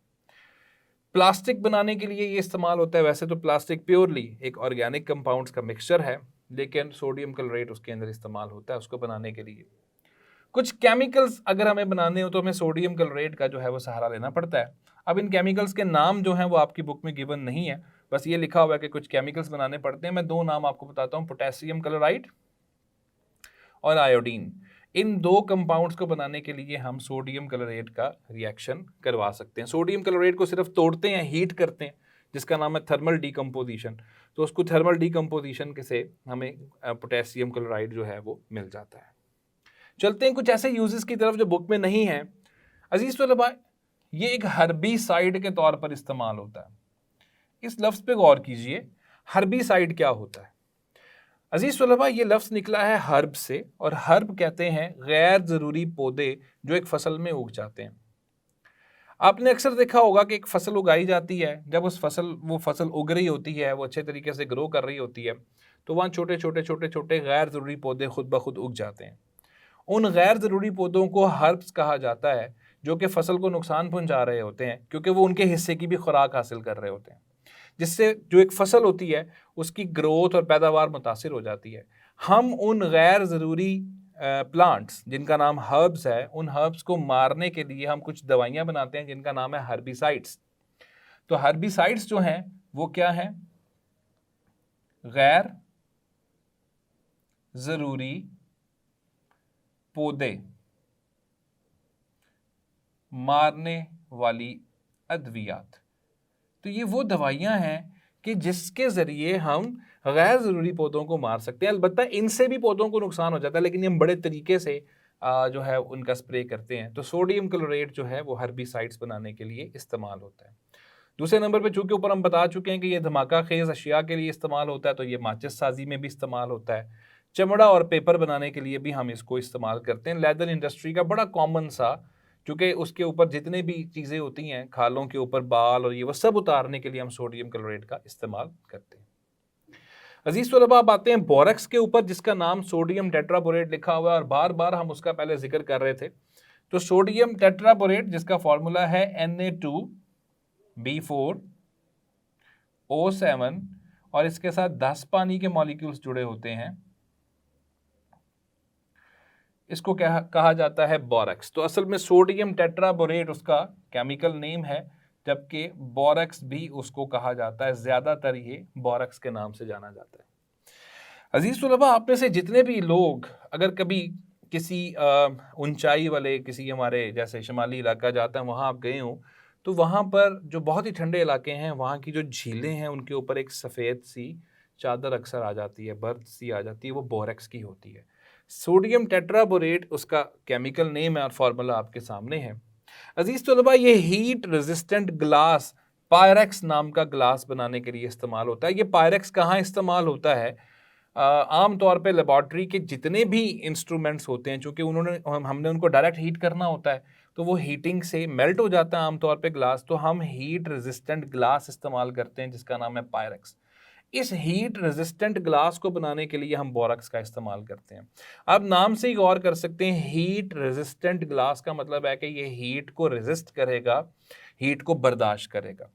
प्लास्टिक बनाने के लिए ये इस्तेमाल होता है। वैसे तो प्लास्टिक प्योरली एक ऑर्गेनिक कंपाउंड्स का मिक्सचर है, लेकिन सोडियम क्लोरेट उसके अंदर इस्तेमाल होता है उसको बनाने के लिए। कुछ केमिकल्स अगर हमें बनाने हो तो हमें सोडियम क्लोरेट का जो है वो सहारा लेना पड़ता है। अब इन केमिकल्स के नाम जो हैं वो आपकी बुक में गिवन नहीं है, बस ये लिखा हुआ है कि कुछ केमिकल्स बनाने पड़ते हैं। मैं दो नाम आपको बताता हूँ, पोटेशियम क्लोराइड और आयोडीन। इन दो कंपाउंड्स को बनाने के लिए हम सोडियम क्लोराइड का रिएक्शन करवा सकते हैं। सोडियम क्लोराइड को सिर्फ तोड़ते हैं, हीट करते हैं, जिसका नाम है थर्मल डीकम्पोजिशन। तो उसको थर्मल डीकम्पोजिशन से हमें पोटेशियम क्लोराइड जो है वो मिल जाता है। चलते हैं कुछ ऐसे यूजेस की तरफ जो बुक में नहीं है। अजीज तलबा, ये एक हर्बिसाइड के तौर पर इस्तेमाल होता है। इस लफ्ज पे गौर कीजिए, हर्बिसाइड क्या होता है। अजीज तलबा, ये लफ्ज निकला है हर्ब से, और हर्ब कहते हैं गैर जरूरी पौधे जो एक फसल में उग जाते हैं। आपने अक्सर देखा होगा कि एक फसल उगाई जाती है, जब वो फसल उग रही होती है, वो अच्छे तरीके से ग्रो कर रही होती है, तो वहाँ छोटे छोटे छोटे छोटे गैर ज़रूरी पौधे खुद ब खुद उग जाते हैं। उन गैर ज़रूरी पौधों को हर्ब्स कहा जाता है, जो कि फसल को नुकसान पहुंचा रहे होते हैं, क्योंकि वो उनके हिस्से की भी खुराक हासिल कर रहे होते हैं, जिससे जो एक फसल होती है उसकी ग्रोथ और पैदावार मुतासिर हो जाती है। हम उन गैर ज़रूरी प्लांट्स जिनका नाम हर्ब्स है, उन हर्ब्स को मारने के लिए हम कुछ दवाइयाँ बनाते हैं जिनका नाम है हर्बिसाइड्स। तो हर्बिसाइड्स जो हैं वो क्या हैं? गैर ज़रूरी पौधे मारने वाली अद्वियात। तो ये वो दवाइयाँ हैं कि जिसके ज़रिए हम गैर ज़रूरी पौधों को मार सकते हैं। अलबत्ता इनसे भी पौधों को नुकसान हो जाता है, लेकिन ये हम बड़े तरीके से जो है उनका स्प्रे करते हैं। तो सोडियम क्लोराइड जो है वो हर्बिसाइड्स बनाने के लिए इस्तेमाल होता है। दूसरे नंबर पे, चूँकि ऊपर हम बता चुके हैं कि ये धमाका खेज अशिया के लिए इस्तेमाल होता है, तो ये माचिस साजी में भी इस्तेमाल होता है। चमड़ा और पेपर बनाने के लिए भी हम इसको इस्तेमाल करते हैं। लेदर इंडस्ट्री का बड़ा कॉमन सा, क्योंकि उसके ऊपर जितने भी चीज़ें होती हैं, खालों के ऊपर बाल और ये वो सब उतारने के लिए हम सोडियम क्लोराइड का इस्तेमाल करते हैं। अजीज तलबा, आप आते हैं बोरेक्स के ऊपर, जिसका नाम सोडियम टेट्राबोरेट लिखा हुआ है, और बार बार हम उसका पहले जिक्र कर रहे थे। तो सोडियम टेट्राबोरेट, जिसका फॉर्मूला है Na2B4O7, और इसके साथ 10 पानी के मॉलिक्यूल्स जुड़े होते हैं, इसको कहा जाता है बोरेक्स। तो असल में सोडियम टेट्राबोरेट उसका केमिकल नेम है, जबकि बोरेक्स भी उसको कहा जाता है। ज़्यादातर ये बोरेक्स के नाम से जाना जाता है। अजीज तलबा, आप में से जितने भी लोग अगर कभी किसी ऊंचाई वाले किसी हमारे जैसे शुमाली इलाका जाता है, वहाँ आप गए हों, तो वहाँ पर जो बहुत ही ठंडे इलाके हैं, वहाँ की जो झीलें हैं, उनके ऊपर एक सफ़ेद सी चादर अक्सर आ जाती है, बर्फ सी आ जाती है, वो बोरेक्स की होती है। सोडियम टेट्राबोरेट उसका केमिकल नेम है और फार्मूला आपके सामने है। अजीज तलबा, ये हीट रेजिस्टेंट ग्लास, पायरेक्स नाम का ग्लास बनाने के लिए इस्तेमाल होता है। ये पायरेक्स कहाँ इस्तेमाल होता है? आम तौर पे लेबॉर्ट्री के जितने भी इंस्ट्रूमेंट्स होते हैं, चूँकि हमने उनको डायरेक्ट हीट करना होता है, तो वो हीटिंग से मेल्ट हो जाता है आमतौर पे ग्लास। तो हम हीट रेजिस्टेंट ग्लास इस्तेमाल करते हैं, जिसका नाम है पायरेक्स। इस हीट रेजिस्टेंट ग्लास को बनाने के लिए हम बोरेक्स का इस्तेमाल करते हैं। अब नाम से ही गौर कर सकते हैं, हीट रेजिस्टेंट ग्लास का मतलब है कि ये हीट को रेजिस्ट करेगा, हीट को बर्दाश्त करेगा।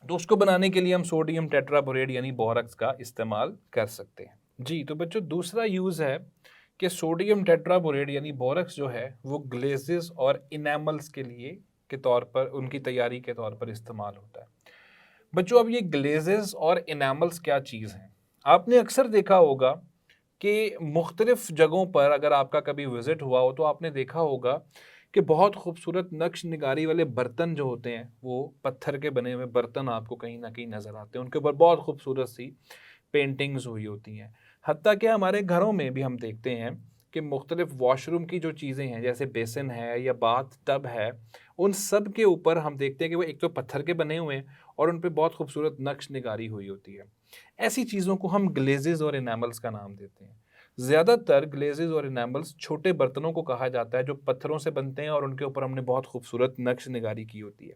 तो उसको बनाने के लिए हम सोडियम टेट्राबोरेट यानी बोरेक्स का इस्तेमाल कर सकते हैं। जी, तो बच्चों, दूसरा यूज़ है कि सोडियम टेट्राबोरेट यानी बोरेक्स जो है वो ग्लेजेस और इनेमल्स के लिए के तौर पर, उनकी तैयारी के तौर पर इस्तेमाल होता है। बच्चों, अब ये ग्लेजेस और इनेमल्स क्या चीज़ हैं? आपने अक्सर देखा होगा कि मुख्तलिफ जगहों पर अगर आपका कभी विज़िट हुआ हो, तो आपने देखा होगा कि बहुत खूबसूरत नक्श निगारी वाले बर्तन जो होते हैं, वो पत्थर के बने हुए बर्तन आपको कहीं ना कहीं नज़र आते हैं। उनके ऊपर बहुत खूबसूरत सी पेंटिंग्स हुई होती हैं। हत्ता कि हमारे घरों में भी हम देखते हैं कि मुख्तलिफ वॉशरूम की जो चीज़ें हैं, जैसे बेसिन है या बाथ टब है, उन सब के ऊपर हम देखते हैं कि वो एक तो पत्थर के बने हुए हैं और उन पे बहुत खूबसूरत नक्श निगारी हुई होती है। ऐसी चीज़ों को हम ग्लेजेस और इनेमल्स का नाम देते हैं। ज़्यादातर ग्लेजेस और इनेमल्स छोटे बर्तनों को कहा जाता है जो पत्थरों से बनते हैं और उनके ऊपर हमने बहुत खूबसूरत नक्श निगारी की होती है।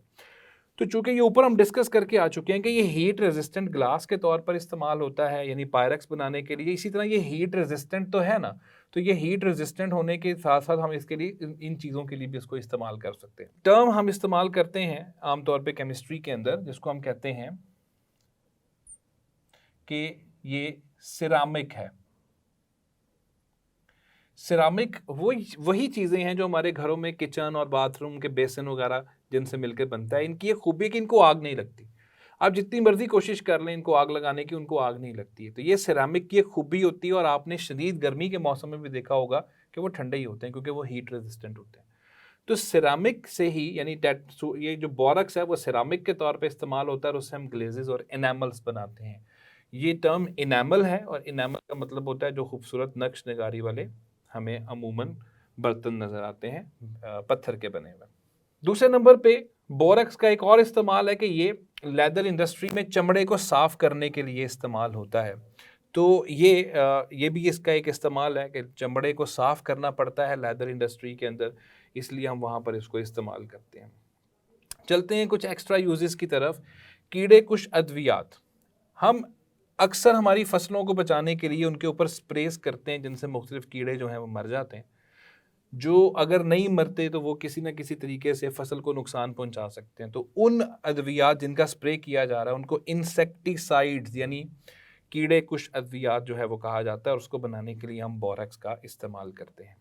तो चूंकि ये ऊपर हम डिस्कस करके आ चुके हैं कि ये हीट रेजिस्टेंट ग्लास के तौर पर इस्तेमाल होता है, यानी पायरेक्स बनाने के लिए, इसी तरह ये हीट रेजिस्टेंट तो है ना, तो ये हीट रेजिस्टेंट होने के साथ साथ हम इसके लिए इन चीज़ों के लिए भी इसको इस्तेमाल कर सकते हैं। टर्म हम इस्तेमाल करते हैं आमतौर पर केमिस्ट्री के अंदर, जिसको हम कहते हैं कि ये सिरामिक है। सिरामिक वही चीज़ें हैं जो हमारे घरों में किचन और बाथरूम के बेसिन वगैरह जिनसे मिलकर बनता है। इनकी ये खूबी है कि इनको आग नहीं लगती। आप जितनी मर्जी कोशिश कर लें इनको आग लगाने की, उनको आग नहीं लगती है। तो ये सिरामिक की एक खूबी होती है। और आपने शदीद गर्मी के मौसम में भी देखा होगा कि वो ठंडे ही होते हैं क्योंकि वो हीट रेजिस्टेंट होते हैं। तो सिरामिक से ही यानी ये जो बोरक्स है वो सिरामिक के तौर पे इस्तेमाल होता है और उससे हम ग्लेजेस और इनामल्स बनाते हैं। ये टर्म इनामल है और इनामल का मतलब होता है जो खूबसूरत नक्श नगारी वाले हमें अमूमन बर्तन नज़र आते हैं पत्थर के बने हुए। दूसरे नंबर पे बोरक्स का एक और इस्तेमाल है कि ये लेदर इंडस्ट्री में चमड़े को साफ करने के लिए इस्तेमाल होता है। तो ये भी इसका एक इस्तेमाल है कि चमड़े को साफ करना पड़ता है लेदर इंडस्ट्री के अंदर, इसलिए हम वहाँ पर इसको इस्तेमाल करते हैं। चलते हैं कुछ एक्स्ट्रा यूजेस की तरफ। कीड़े कुछ अद्वियात, हम अक्सर हमारी फसलों को बचाने के लिए उनके ऊपर स्प्रेस करते हैं जिनसे मुख्तलिफ कीड़े जो हैं वो मर जाते हैं। जो अगर नहीं मरते तो वो किसी न किसी तरीके से फसल को नुकसान पहुंचा सकते हैं। तो उन अद्वियात जिनका स्प्रे किया जा रहा है उनको इंसेक्टिसाइड्स यानी कीड़े कुछ अद्वियात जो है वो कहा जाता है और उसको बनाने के लिए हम बोरक्स का इस्तेमाल करते हैं।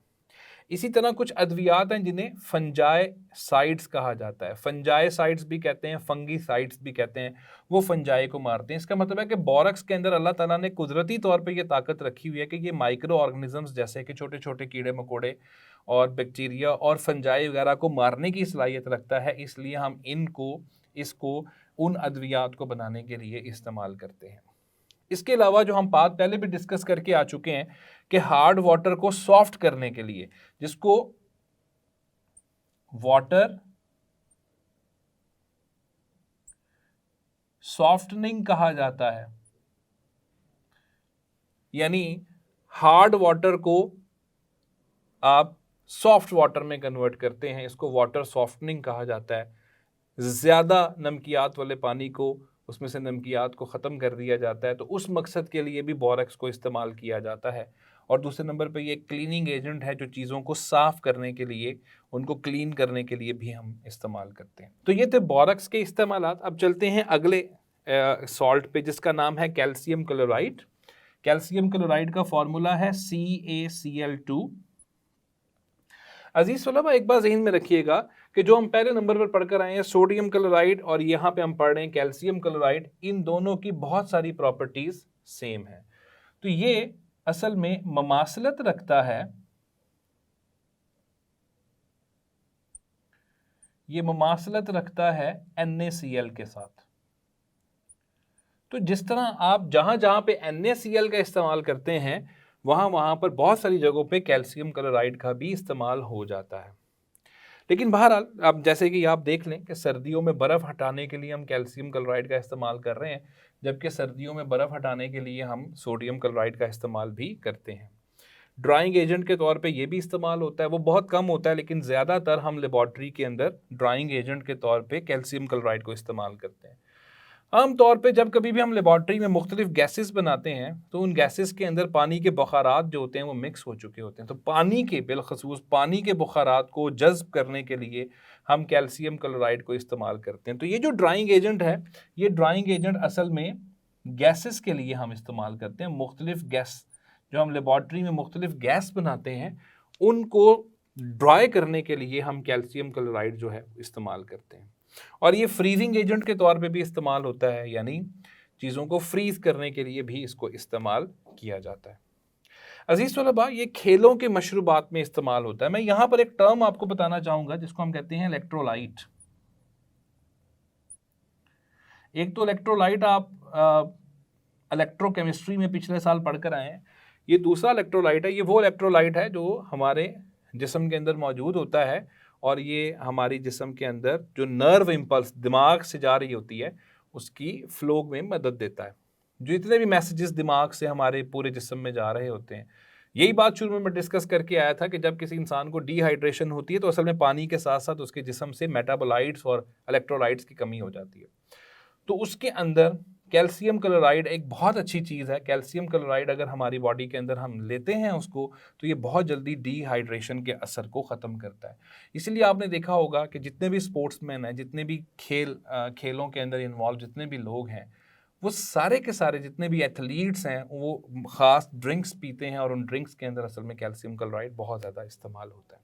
इसी तरह कुछ अद्वियात हैं जिन्हें फंजाइसाइड्स कहा जाता है। फंजाइसाइड्स भी कहते हैं, फंगीसाइड्स भी कहते हैं। वो फंजाई को मारते हैं। इसका मतलब है कि बोरक्स के अंदर अल्लाह ताला ने कुदरती तौर पे ये ताकत रखी हुई है कि ये माइक्रो ऑर्गेनिजम्स जैसे कि छोटे छोटे कीड़े मकोड़े और बैक्टीरिया और फंजाई वगैरह को मारने की सलाहियत रखता है। इसलिए हम इसको उन अद्वियात को बनाने के लिए इस्तेमाल करते हैं। इसके अलावा जो हम बात पहले भी डिस्कस करके आ चुके हैं कि हार्ड वाटर को सॉफ्ट करने के लिए, जिसको वाटर सॉफ्टनिंग कहा जाता है, यानी हार्ड वाटर को आप सॉफ्ट वाटर में कन्वर्ट करते हैं, इसको वाटर सॉफ्टनिंग कहा जाता है। ज़्यादा नमकियात वाले पानी को उसमें से नमकियात को ख़त्म कर दिया जाता है। तो उस मकसद के लिए भी बोरक्स को इस्तेमाल किया जाता है। और दूसरे नंबर पे ये क्लीनिंग एजेंट है जो चीज़ों को साफ़ करने के लिए, उनको क्लीन करने के लिए भी हम इस्तेमाल करते हैं। तो ये थे बोरक्स के इस्तेमालात। अब चलते हैं अगले सॉल्ट पे जिसका नाम है कैल्शियम क्लोराइड। कैल्शियम क्लोराइड का फॉर्मूला है CaCl2। अजीज तलबा एक बार जहन में रखिएगा कि जो हम पहले नंबर पर पढ़कर आए हैं सोडियम क्लोराइड और यहाँ पे हम पढ़ रहे हैं कैल्शियम क्लोराइड, इन दोनों की बहुत सारी प्रॉपर्टीज सेम है। तो ये असल में ममासलत रखता है, ये ममासलत रखता है NaCl के साथ। तो जिस तरह आप जहां जहां पे NaCl का इस्तेमाल करते हैं वहां वहां पर बहुत सारी जगहों पे कैल्शियम क्लोराइड का भी इस्तेमाल हो जाता है। लेकिन बहरहाल अब जैसे कि आप देख लें कि सर्दियों में बर्फ़ हटाने के लिए हम कैल्शियम क्लोराइड का इस्तेमाल कर रहे हैं, जबकि सर्दियों में बर्फ़ हटाने के लिए हम सोडियम क्लोराइड का इस्तेमाल भी करते हैं। ड्राइंग एजेंट के तौर पे ये भी इस्तेमाल होता है, वो बहुत कम होता है, लेकिन ज़्यादातर हम लेबॉर्ट्री के अंदर ड्राइंग एजेंट के तौर पे कैल्शियम क्लोराइड को इस्तेमाल करते हैं। आम तौर पे जब कभी भी हम लेबॉर्ट्री में मुख्तलिफ गैसेस बनाते हैं तो उन गैसेस के अंदर पानी के बुखारात जो होते हैं वो मिक्स हो चुके होते हैं। तो पानी के बिलखसूस पानी के बुखारात को जज्ब करने के लिए हम कैल्शियम क्लोराइड को इस्तेमाल करते हैं। तो ये जो ड्राइंग एजेंट है, ये ड्राइंग एजेंट असल में गैसेस के लिए हम इस्तेमाल करते हैं। मुख्तलिफ गैस जो हम लेबॉर्ट्री में मुख्तलिफ गैस बनाते हैं उनको ड्राई करने के लिए हम कैल्शियम क्लोराइड जो है इस्तेमाल करते हैं। और ये फ्रीजिंग एजेंट के तौर पे भी इस्तेमाल होता है, यानी चीज़ों को फ्रीज करने के लिए भी इसको इस्तेमाल किया जाता है। अजीज़ तलबा ये खेलों के मशरूबात में इस्तेमाल होता है। मैं यहाँ पर एक टर्म आपको बताना चाहूँगा जिसको हम कहते हैं इलेक्ट्रोलाइट। एक तो इलेक्ट्रोलाइट आप इलेक्ट्रोकेमिस्ट्री में पिछले साल पढ़कर आए हैं। ये दूसरा इलेक्ट्रोलाइट है, ये वो इलेक्ट्रोलाइट है जो हमारे जिस्म के अंदर मौजूद होता है और ये हमारी जिस्म के अंदर जो नर्व इम्पल्स दिमाग से जा रही होती है उसकी फ्लो में मदद देता है। जो इतने भी मैसेजेस दिमाग से हमारे पूरे जिस्म में जा रहे होते हैं, यही बात शुरू में मैं डिस्कस करके आया था कि जब किसी इंसान को डिहाइड्रेशन होती है तो असल में पानी के साथ साथ उसके जिस्म से मेटाबोलाइट्स और इलेक्ट्रोलाइट्स की कमी हो जाती है। तो उसके अंदर कैल्शियम क्लोराइड एक बहुत अच्छी चीज़ है। कैल्शियम क्लोराइड अगर हमारी बॉडी के अंदर हम लेते हैं उसको तो ये बहुत जल्दी डिहाइड्रेशन के असर को ख़त्म करता है। इसलिए आपने देखा होगा कि जितने भी स्पोर्ट्समैन हैं, जितने भी खेलों के अंदर इन्वॉल्व जितने भी लोग हैं, वो सारे के सारे जितने भी एथलीट्स हैं वो ख़ास ड्रिंक्स पीते हैं और उन ड्रिंक्स के अंदर असल में कैल्शियम क्लोराइड बहुत ज़्यादा इस्तेमाल होता है।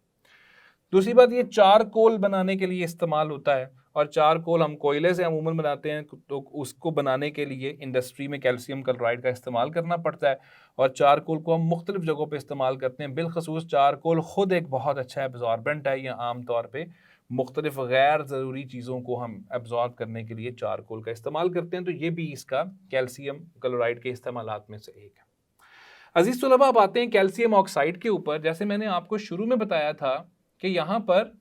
दूसरी बात, ये चारकोल बनाने के लिए इस्तेमाल होता है, और चारकोल हम कोयले से अमूमन बनाते हैं, तो उसको बनाने के लिए इंडस्ट्री में कैल्शियम क्लोराइड का इस्तेमाल करना पड़ता है, और चारकोल को हम मुख्तलिफ जगहों पे इस्तेमाल करते हैं। बिलखसूस चारकोल ख़ुद एक बहुत अच्छा एब्जॉर्बेंट है, या आम तौर पे मुख्तलिफ गैर ज़रूरी चीज़ों को हम एब्जॉर्ब करने के लिए चारकोल का इस्तेमाल करते हैं, तो ये भी इसका कैल्शियम क्लोराइड के इस्तेमालात में से एक है। अजीज़ तलबा, अब आते हैं कैल्शियम ऑक्साइड के ऊपर। जैसे मैंने आपको शुरू में बताया था कि यहाँ पर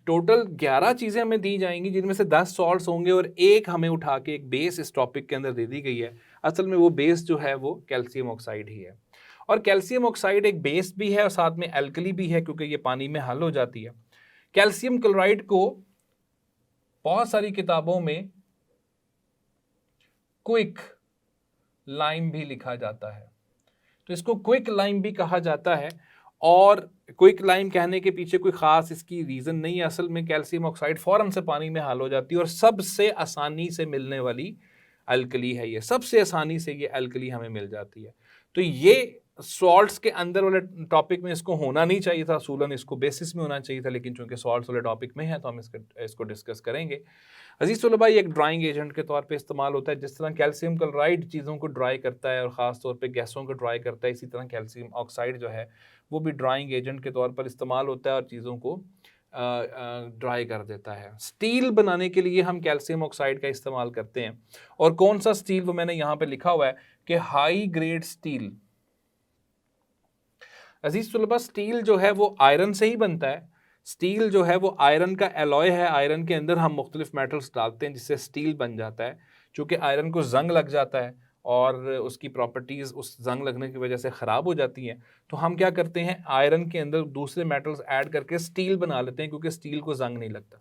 टोटल 11 चीज़ें हमें दी जाएंगी, जिनमें से 10 सॉल्ट्स होंगे और एक हमें उठा के एक बेस इस टॉपिक के अंदर दे दी गई है। असल में वो बेस जो है वो कैल्शियम ऑक्साइड ही है, और कैल्शियम ऑक्साइड एक बेस भी है और साथ में एल्कली भी है, क्योंकि ये पानी में हल हो जाती है। कैल्शियम क्लोराइड को बहुत सारी किताबों में क्विक लाइम भी लिखा जाता है, तो इसको क्विक लाइम भी कहा जाता है। और क्विक लाइम कहने के पीछे कोई ख़ास इसकी रीज़न नहीं है। असल में कैल्शियम ऑक्साइड फ़ौरन से पानी में हल हो जाती है, और सबसे आसानी से मिलने वाली अल्कली है ये, सबसे आसानी से ये अल्कली हमें मिल जाती है। तो ये सॉल्ट्स के अंदर वाले टॉपिक में इसको होना नहीं चाहिए था, असूलन इसको बेसिस में होना चाहिए था, लेकिन चूंकि सॉल्ट्स वाले टॉपिक में है तो हम इसको डिस्कस करेंगे। अजीज़ तलबा, ये एक ड्राइंग एजेंट के तौर पे इस्तेमाल होता है। जिस तरह कैल्शियम क्लोराइड चीज़ों को ड्राई करता है और ख़ास तौर पे गैसों को ड्राई करता है, इसी तरह कैल्शियम ऑक्साइड जो है वो भी ड्राइंग एजेंट के तौर पर इस्तेमाल होता है और चीज़ों को ड्राई कर देता है। स्टील बनाने के लिए हम कैल्शियम ऑक्साइड का इस्तेमाल करते हैं, और कौन सा स्टील, वो मैंने यहाँ पे लिखा हुआ है कि हाई ग्रेड स्टील। अजीज़ तलबा, स्टील जो है वो आयरन से ही बनता है। स्टील जो है वो आयरन का एलॉय है, आयरन के अंदर हम मुख्तलिफ मेटल्स डालते हैं जिससे स्टील बन जाता है। चूँकि आयरन को जंग लग जाता है और उसकी प्रॉपर्टीज़ उस जंग लगने की वजह से ख़राब हो जाती हैं, तो हम क्या करते हैं, आयरन के अंदर दूसरे मेटल्स ऐड करके स्टील बना लेते हैं, क्योंकि स्टील को जंग नहीं लगता।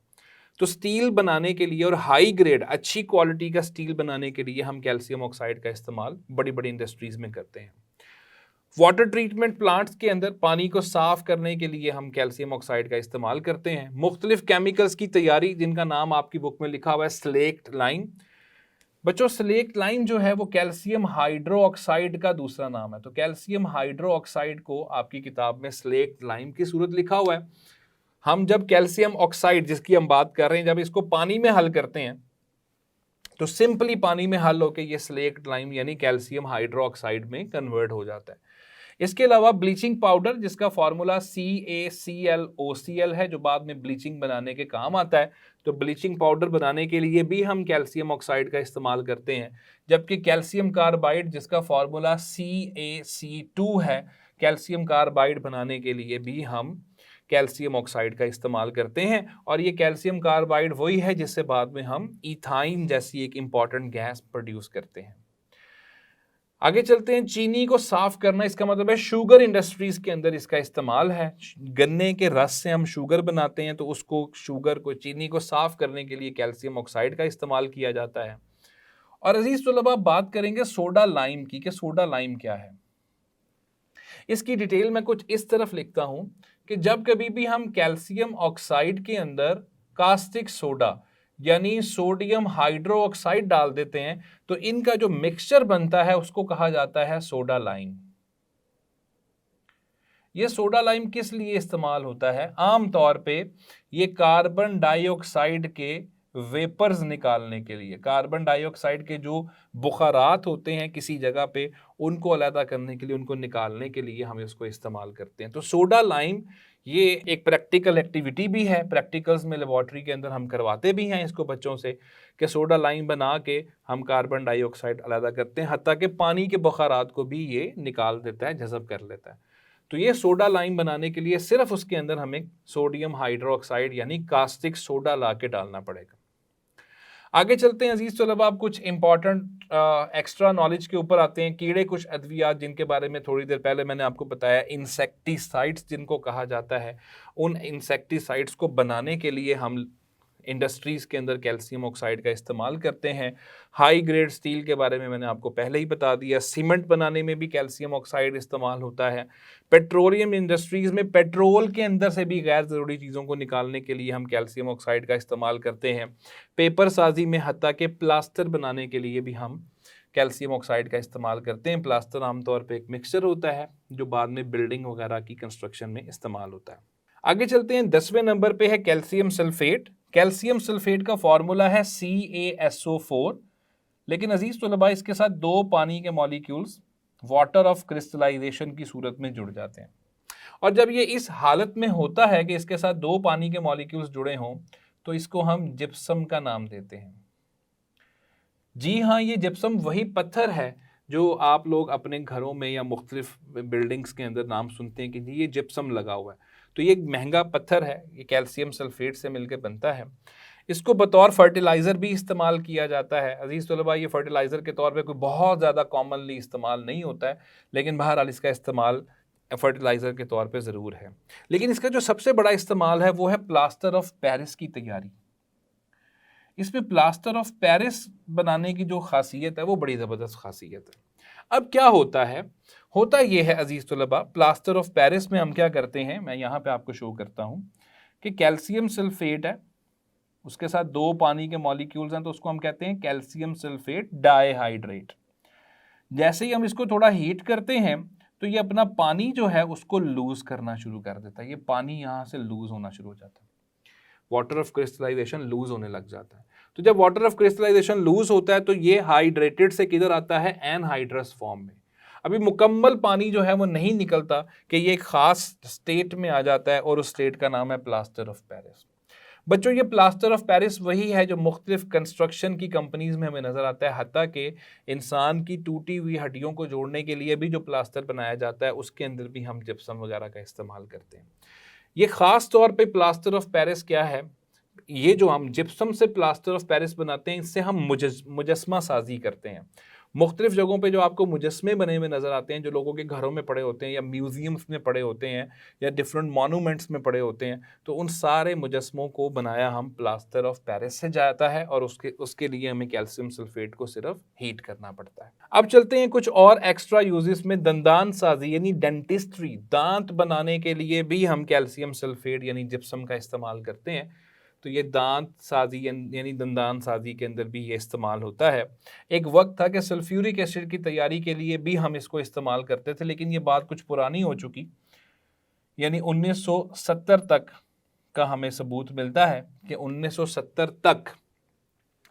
तो स्टील बनाने के लिए और हाई ग्रेड अच्छी क्वालिटी का स्टील बनाने के लिए हम कैल्शियम ऑक्साइड का इस्तेमाल बड़ी बड़ी इंडस्ट्रीज़ में करते हैं। वाटर ट्रीटमेंट प्लांट्स के अंदर पानी को साफ करने के लिए हम कैल्शियम ऑक्साइड का इस्तेमाल करते हैं। मुख्तलिफ केमिकल्स की तैयारी, जिनका नाम आपकी बुक में लिखा हुआ है स्लेक्ट लाइम। बच्चों, स्लेक्ट लाइम जो है वो कैल्शियम हाइड्रो ऑक्साइड का दूसरा नाम है। तो कैल्शियम हाइड्रो ऑक्साइड को आपकी किताब में स्लेक्ट लाइम की सूरत लिखा हुआ है। हम जब कैल्शियम ऑक्साइड जिसकी हम बात कर रहे हैं, जब इसको पानी में हल करते हैं, तो सिंपली पानी में हल होकर ये स्लेक्ट लाइम यानी कैल्शियम हाइड्रो ऑक्साइड में कन्वर्ट हो जाता है। इसके अलावा ब्लीचिंग पाउडर, जिसका फार्मूला CaClOCl है, जो बाद में ब्लीचिंग बनाने के काम आता है, तो ब्लीचिंग पाउडर बनाने के लिए भी हम कैल्शियम ऑक्साइड का इस्तेमाल करते हैं। जबकि कैल्शियम कार्बाइड, जिसका फार्मूला CaC2 है, कैल्शियम कार्बाइड बनाने के लिए भी हम कैल्शियम ऑक्साइड का इस्तेमाल करते हैं, और ये कैल्शियम कार्बाइड वही है जिससे बाद में हम इथाइन जैसी एक इंपॉर्टेंट गैस प्रोड्यूस करते हैं। आगे चलते हैं। चीनी को साफ करना, इसका मतलब है शुगर इंडस्ट्रीज के अंदर इसका इस्तेमाल है। गन्ने के रस से हम शुगर बनाते हैं, तो उसको शुगर को, चीनी को साफ करने के लिए कैल्शियम ऑक्साइड का इस्तेमाल किया जाता है। और अजीज तलबा, बात करेंगे सोडा लाइम की कि सोडा लाइम क्या है। इसकी डिटेल में कुछ इस तरफ लिखता हूं कि जब कभी भी हम कैल्शियम ऑक्साइड के अंदर कास्टिक सोडा यानी सोडियम हाइड्रो ऑक्साइड डाल देते हैं, तो इनका जो मिक्सचर बनता है उसको कहा जाता है सोडा लाइम। ये सोडा लाइम किस लिए इस्तेमाल होता है? आम तौर पे ये कार्बन डाइऑक्साइड के वेपर्स निकालने के लिए, कार्बन डाइऑक्साइड के जो बुखारात होते हैं किसी जगह पे, उनको अलग करने के लिए, उनको निकालने के लिए हम इसको इस्तेमाल करते हैं। तो सोडा लाइम ये एक प्रैक्टिकल एक्टिविटी भी है। प्रैक्टिकल्स में लेबॉर्ट्री के अंदर हम करवाते भी हैं इसको बच्चों से कि सोडा लाइम बना के हम कार्बन डाइऑक्साइड अलग करते हैं, हत्ता कि पानी के बुखारात को भी ये निकाल देता है, जज़ब कर लेता है। तो ये सोडा लाइम बनाने के लिए सिर्फ उसके अंदर हमें सोडियम हाइड्रोक्साइड यानी कास्टिक सोडा ला के डालना पड़ेगा। आगे चलते हैं अजीज तलबा, आप कुछ इंपॉर्टेंट एक्स्ट्रा नॉलेज के ऊपर आते हैं। कीड़े कुछ अद्वियात जिनके बारे में थोड़ी देर पहले मैंने आपको बताया, इंसेक्टिसाइड्स जिनको कहा जाता है, उन इंसेक्टिसाइड्स को बनाने के लिए हम इंडस्ट्रीज़ के अंदर कैल्शियम ऑक्साइड का इस्तेमाल करते हैं। हाई ग्रेड स्टील के बारे में मैंने आपको पहले ही बता दिया। सीमेंट बनाने में भी कैल्शियम ऑक्साइड इस्तेमाल होता है। पेट्रोलियम इंडस्ट्रीज़ में पेट्रोल के अंदर से भी गैर ज़रूरी चीज़ों को निकालने के लिए हम कैल्शियम ऑक्साइड का इस्तेमाल करते हैं। पेपर साजी में, हत्ता के प्लास्टर बनाने के लिए भी हम कैल्शियम ऑक्साइड का इस्तेमाल करते हैं। प्लास्टर आमतौर पर एक मिक्सचर होता है जो बाद में बिल्डिंग वगैरह की कंस्ट्रक्शन में इस्तेमाल होता है। आगे चलते हैं, 10वें नंबर पे है कैल्शियम सल्फेट। कैल्शियम सल्फेट का फॉर्मूला है CaSO4, लेकिन अजीज तलबा इसके साथ दो पानी के मॉलिक्यूल्स वाटर ऑफ क्रिस्टलाइजेशन की सूरत में जुड़ जाते हैं। और जब ये इस हालत में होता है कि इसके साथ दो पानी के मॉलिक्यूल्स जुड़े हों, तो इसको हम जिप्सम का नाम देते हैं। जी हाँ, ये जिप्सम वही पत्थर है जो आप लोग अपने घरों में या मुख्तलिफ बिल्डिंग्स के अंदर नाम सुनते हैं कि जी ये जिप्सम लगा हुआ है। तो ये एक महंगा पत्थर है, ये कैल्शियम सल्फेट से मिलकर बनता है। इसको बतौर फर्टिलाइज़र भी इस्तेमाल किया जाता है। अजीज़ तलबा, ये फर्टिलाइज़र के तौर पे कोई बहुत ज़्यादा कॉमनली इस्तेमाल नहीं होता है, लेकिन बहरहाल इसका इस्तेमाल फर्टिलाइज़र के तौर पे ज़रूर है। लेकिन इसका जो सबसे बड़ा इस्तेमाल है वो है प्लास्टर ऑफ पेरिस की तैयारी। इसमें प्लास्टर ऑफ पेरिस बनाने की जो खासियत है वो बड़ी ज़बरदस्त खासियत है। अब क्या होता यह है अजीज़ तलबा, प्लास्टर ऑफ पेरिस में हम क्या करते हैं, मैं यहाँ पे आपको शो करता हूँ कि कैल्शियम सल्फेट है, उसके साथ दो पानी के मॉलिक्यूल्स हैं, तो उसको हम कहते हैं कैल्शियम सल्फेट डाइहाइड्रेट। जैसे ही हम इसको थोड़ा हीट करते हैं तो ये अपना पानी जो है उसको लूज करना शुरू कर देता है। ये पानी यहाँ से लूज होना शुरू हो जाता है, वाटर ऑफ क्रिस्टलाइजेशन लूज होने लग जाता है। तो जब वाटर ऑफ क्रिस्टलाइजेशन लूज होता है तो ये हाइड्रेटेड से किधर आता है, एनहाइड्रस फॉर्म में। अभी मुकम्मल पानी जो है वो नहीं निकलता कि ये एक खास स्टेट में आ जाता है और उस स्टेट का नाम है प्लास्टर ऑफ पेरिस। बच्चों, ये प्लास्टर ऑफ पेरिस वही है जो मुख्तलिफ कंस्ट्रक्शन की कंपनीज में हमें नज़र आता है। हत्ता कि इंसान की टूटी हुई हड्डियों को जोड़ने के लिए भी जो प्लास्टर बनाया जाता है उसके अंदर भी हम जिप्सम वगैरह का इस्तेमाल करते हैं। ये ख़ास तौर पे प्लास्टर ऑफ पेरिस क्या है, ये जो हम जिप्सम से प्लास्टर ऑफ पेरिस बनाते हैं इससे हम मुजस्मा साजी करते हैं। मुख्तलिफ जगहों पे जो आपको मुजस्मे बने हुए नज़र आते हैं, जो लोगों के घरों में पड़े होते हैं या म्यूज़ियम्स में पड़े होते हैं या डिफरेंट मॉन्यूमेंट्स में पड़े होते हैं, तो उन सारे मुजस्मों को बनाया हम प्लास्टर ऑफ पेरिस से जाता है और उसके लिए हमें कैल्शियम सल्फेट को सिर्फ हीट करना पड़ता है। अब चलते हैं कुछ और एक्स्ट्रा यूजेस में। दंदान साजी यानी डेंटिस्ट्री, दांत बनाने के लिए भी हम कैल्शियम सल्फेट यानी जिप्सम का इस्तेमाल करते हैं। तो ये दांत साजी यानी दंदान साजी के अंदर भी ये इस्तेमाल होता है। एक वक्त था कि सल्फ्यूरिक एसिड की तैयारी के लिए भी हम इसको इस्तेमाल करते थे, लेकिन ये बात कुछ पुरानी हो चुकी, यानी 1970 तक का हमें सबूत मिलता है कि 1970 तक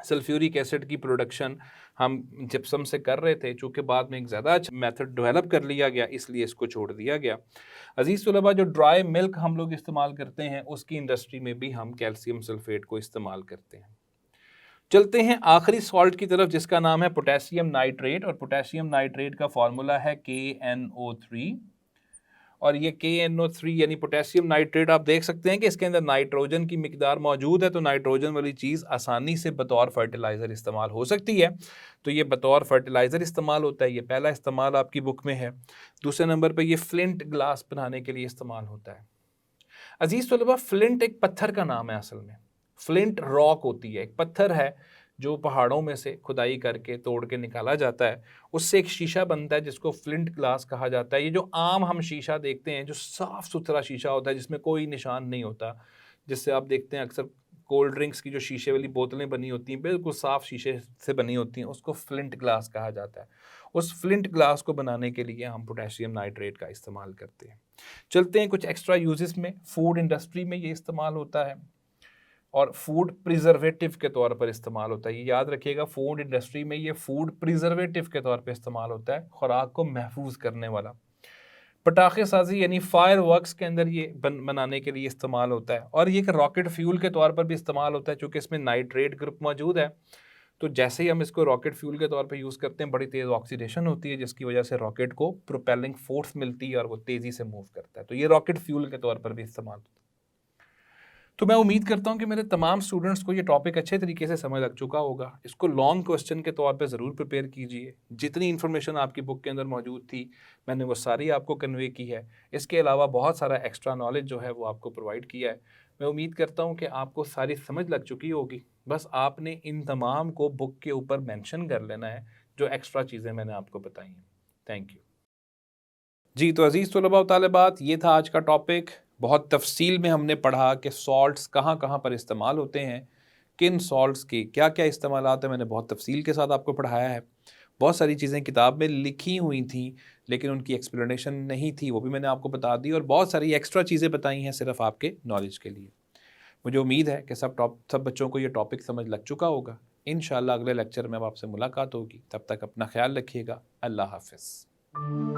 सल्फ्यूरिक एसिड की प्रोडक्शन हम जिप्सम से कर रहे थे। चूँकि बाद में एक ज़्यादा अच्छा मेथड डेवलप कर लिया गया, इसलिए इसको छोड़ दिया गया। अजीज़ तलबा, जो ड्राई मिल्क हम लोग इस्तेमाल करते हैं उसकी इंडस्ट्री में भी हम कैल्शियम सल्फेट को इस्तेमाल करते हैं। चलते हैं आखिरी सॉल्ट की तरफ जिसका नाम है पोटेशियम नाइट्रेट, और पोटेशियम नाइट्रेट का फॉर्मूला है KNO3। और ये KNO3 यानी पोटेशियम नाइट्रेट, आप देख सकते हैं कि इसके अंदर नाइट्रोजन की मिकदार मौजूद है, तो नाइट्रोजन वाली चीज़ आसानी से बतौर फर्टिलाइज़र इस्तेमाल हो सकती है। तो ये बतौर फर्टिलाइज़र इस्तेमाल होता है, ये पहला इस्तेमाल आपकी बुक में है। दूसरे नंबर पर ये फ्लिंट ग्लास बनाने के लिए इस्तेमाल होता है। अजीज़ तलबा, फ्लिंट एक पत्थर का नाम है, असल में फ्लिंट रॉक होती है, एक पत्थर है जो पहाड़ों में से खुदाई करके तोड़ के निकाला जाता है, उससे एक शीशा बनता है जिसको फ्लिंट ग्लास कहा जाता है। ये जो आम हम शीशा देखते हैं, जो साफ़ सुथरा शीशा होता है जिसमें कोई निशान नहीं होता, जिससे आप देखते हैं अक्सर कोल्ड ड्रिंक्स की जो शीशे वाली बोतलें बनी होती हैं बिल्कुल साफ़ शीशे से बनी होती हैं, उसको फ्लिंट ग्लास कहा जाता है। उस फ्लिंट ग्लास को बनाने के लिए हम पोटेशियम नाइट्रेट का इस्तेमाल करते हैं। चलते हैं कुछ एक्स्ट्रा यूजेस में। फूड इंडस्ट्री में ये इस्तेमाल होता है और फूड प्रिजर्वेटिव के तौर पर इस्तेमाल होता है। ये याद रखिएगा, फूड इंडस्ट्री में ये फूड प्रिजर्वेटिव के तौर पर इस्तेमाल होता है, खुराक को महफूज करने वाला। पटाखे साजी यानी फायर वर्क्स के अंदर ये बनाने के लिए इस्तेमाल होता है, और ये एक रॉकेट फ्यूल के तौर पर भी इस्तेमाल होता है। चूँकि इसमें नाइट्रेट ग्रुप मौजूद है, तो जैसे ही हम इसको रॉकेट फ्यूल के तौर पे यूज़ करते हैं, बड़ी तेज़ ऑक्सीडेशन होती है जिसकी वजह से रॉकेट को प्रोपेलिंग फोर्स मिलती है और वो तेज़ी से मूव करता है। तो ये रॉकेट फ्यूल के तौर पर भी इस्तेमाल होता है। तो मैं उम्मीद करता हूँ कि मेरे तमाम स्टूडेंट्स को ये टॉपिक अच्छे तरीके से समझ लग चुका होगा। इसको लॉन्ग क्वेश्चन के तौर पे ज़रूर प्रिपेयर कीजिए। जितनी इन्फॉर्मेशन आपकी बुक के अंदर मौजूद थी मैंने वो सारी आपको कन्वे की है। इसके अलावा बहुत सारा एक्स्ट्रा नॉलेज जो है वो आपको प्रोवाइड किया है। मैं उम्मीद करता हूँ कि आपको सारी समझ लग चुकी होगी। बस आपने इन तमाम को बुक के ऊपर मेंशन कर लेना है जो एक्स्ट्रा चीज़ें मैंने आपको बताई हैं। थैंक यू जी। तो अज़ीज़ तलबा व तालिबात, ये था आज का टॉपिक। बहुत तफसील में हमने पढ़ा कि सॉल्ट्स कहाँ कहाँ पर इस्तेमाल होते हैं, किन सॉल्ट्स के क्या क्या इस्तेमालात हैं, मैंने बहुत तफसील के साथ आपको पढ़ाया है। बहुत सारी चीज़ें किताब में लिखी हुई थी लेकिन उनकी एक्सप्लेनेशन नहीं थी, वो भी मैंने आपको बता दी, और बहुत सारी एक्स्ट्रा चीज़ें बताई हैं सिर्फ आपके नॉलेज के लिए। मुझे उम्मीद है कि सब बच्चों को ये टॉपिक समझ लग चुका होगा। इंशाल्लाह अगले लेक्चर में अब आपसे मुलाकात होगी, तब तक अपना ख्याल रखिएगा। अल्लाह हाफ़िज़।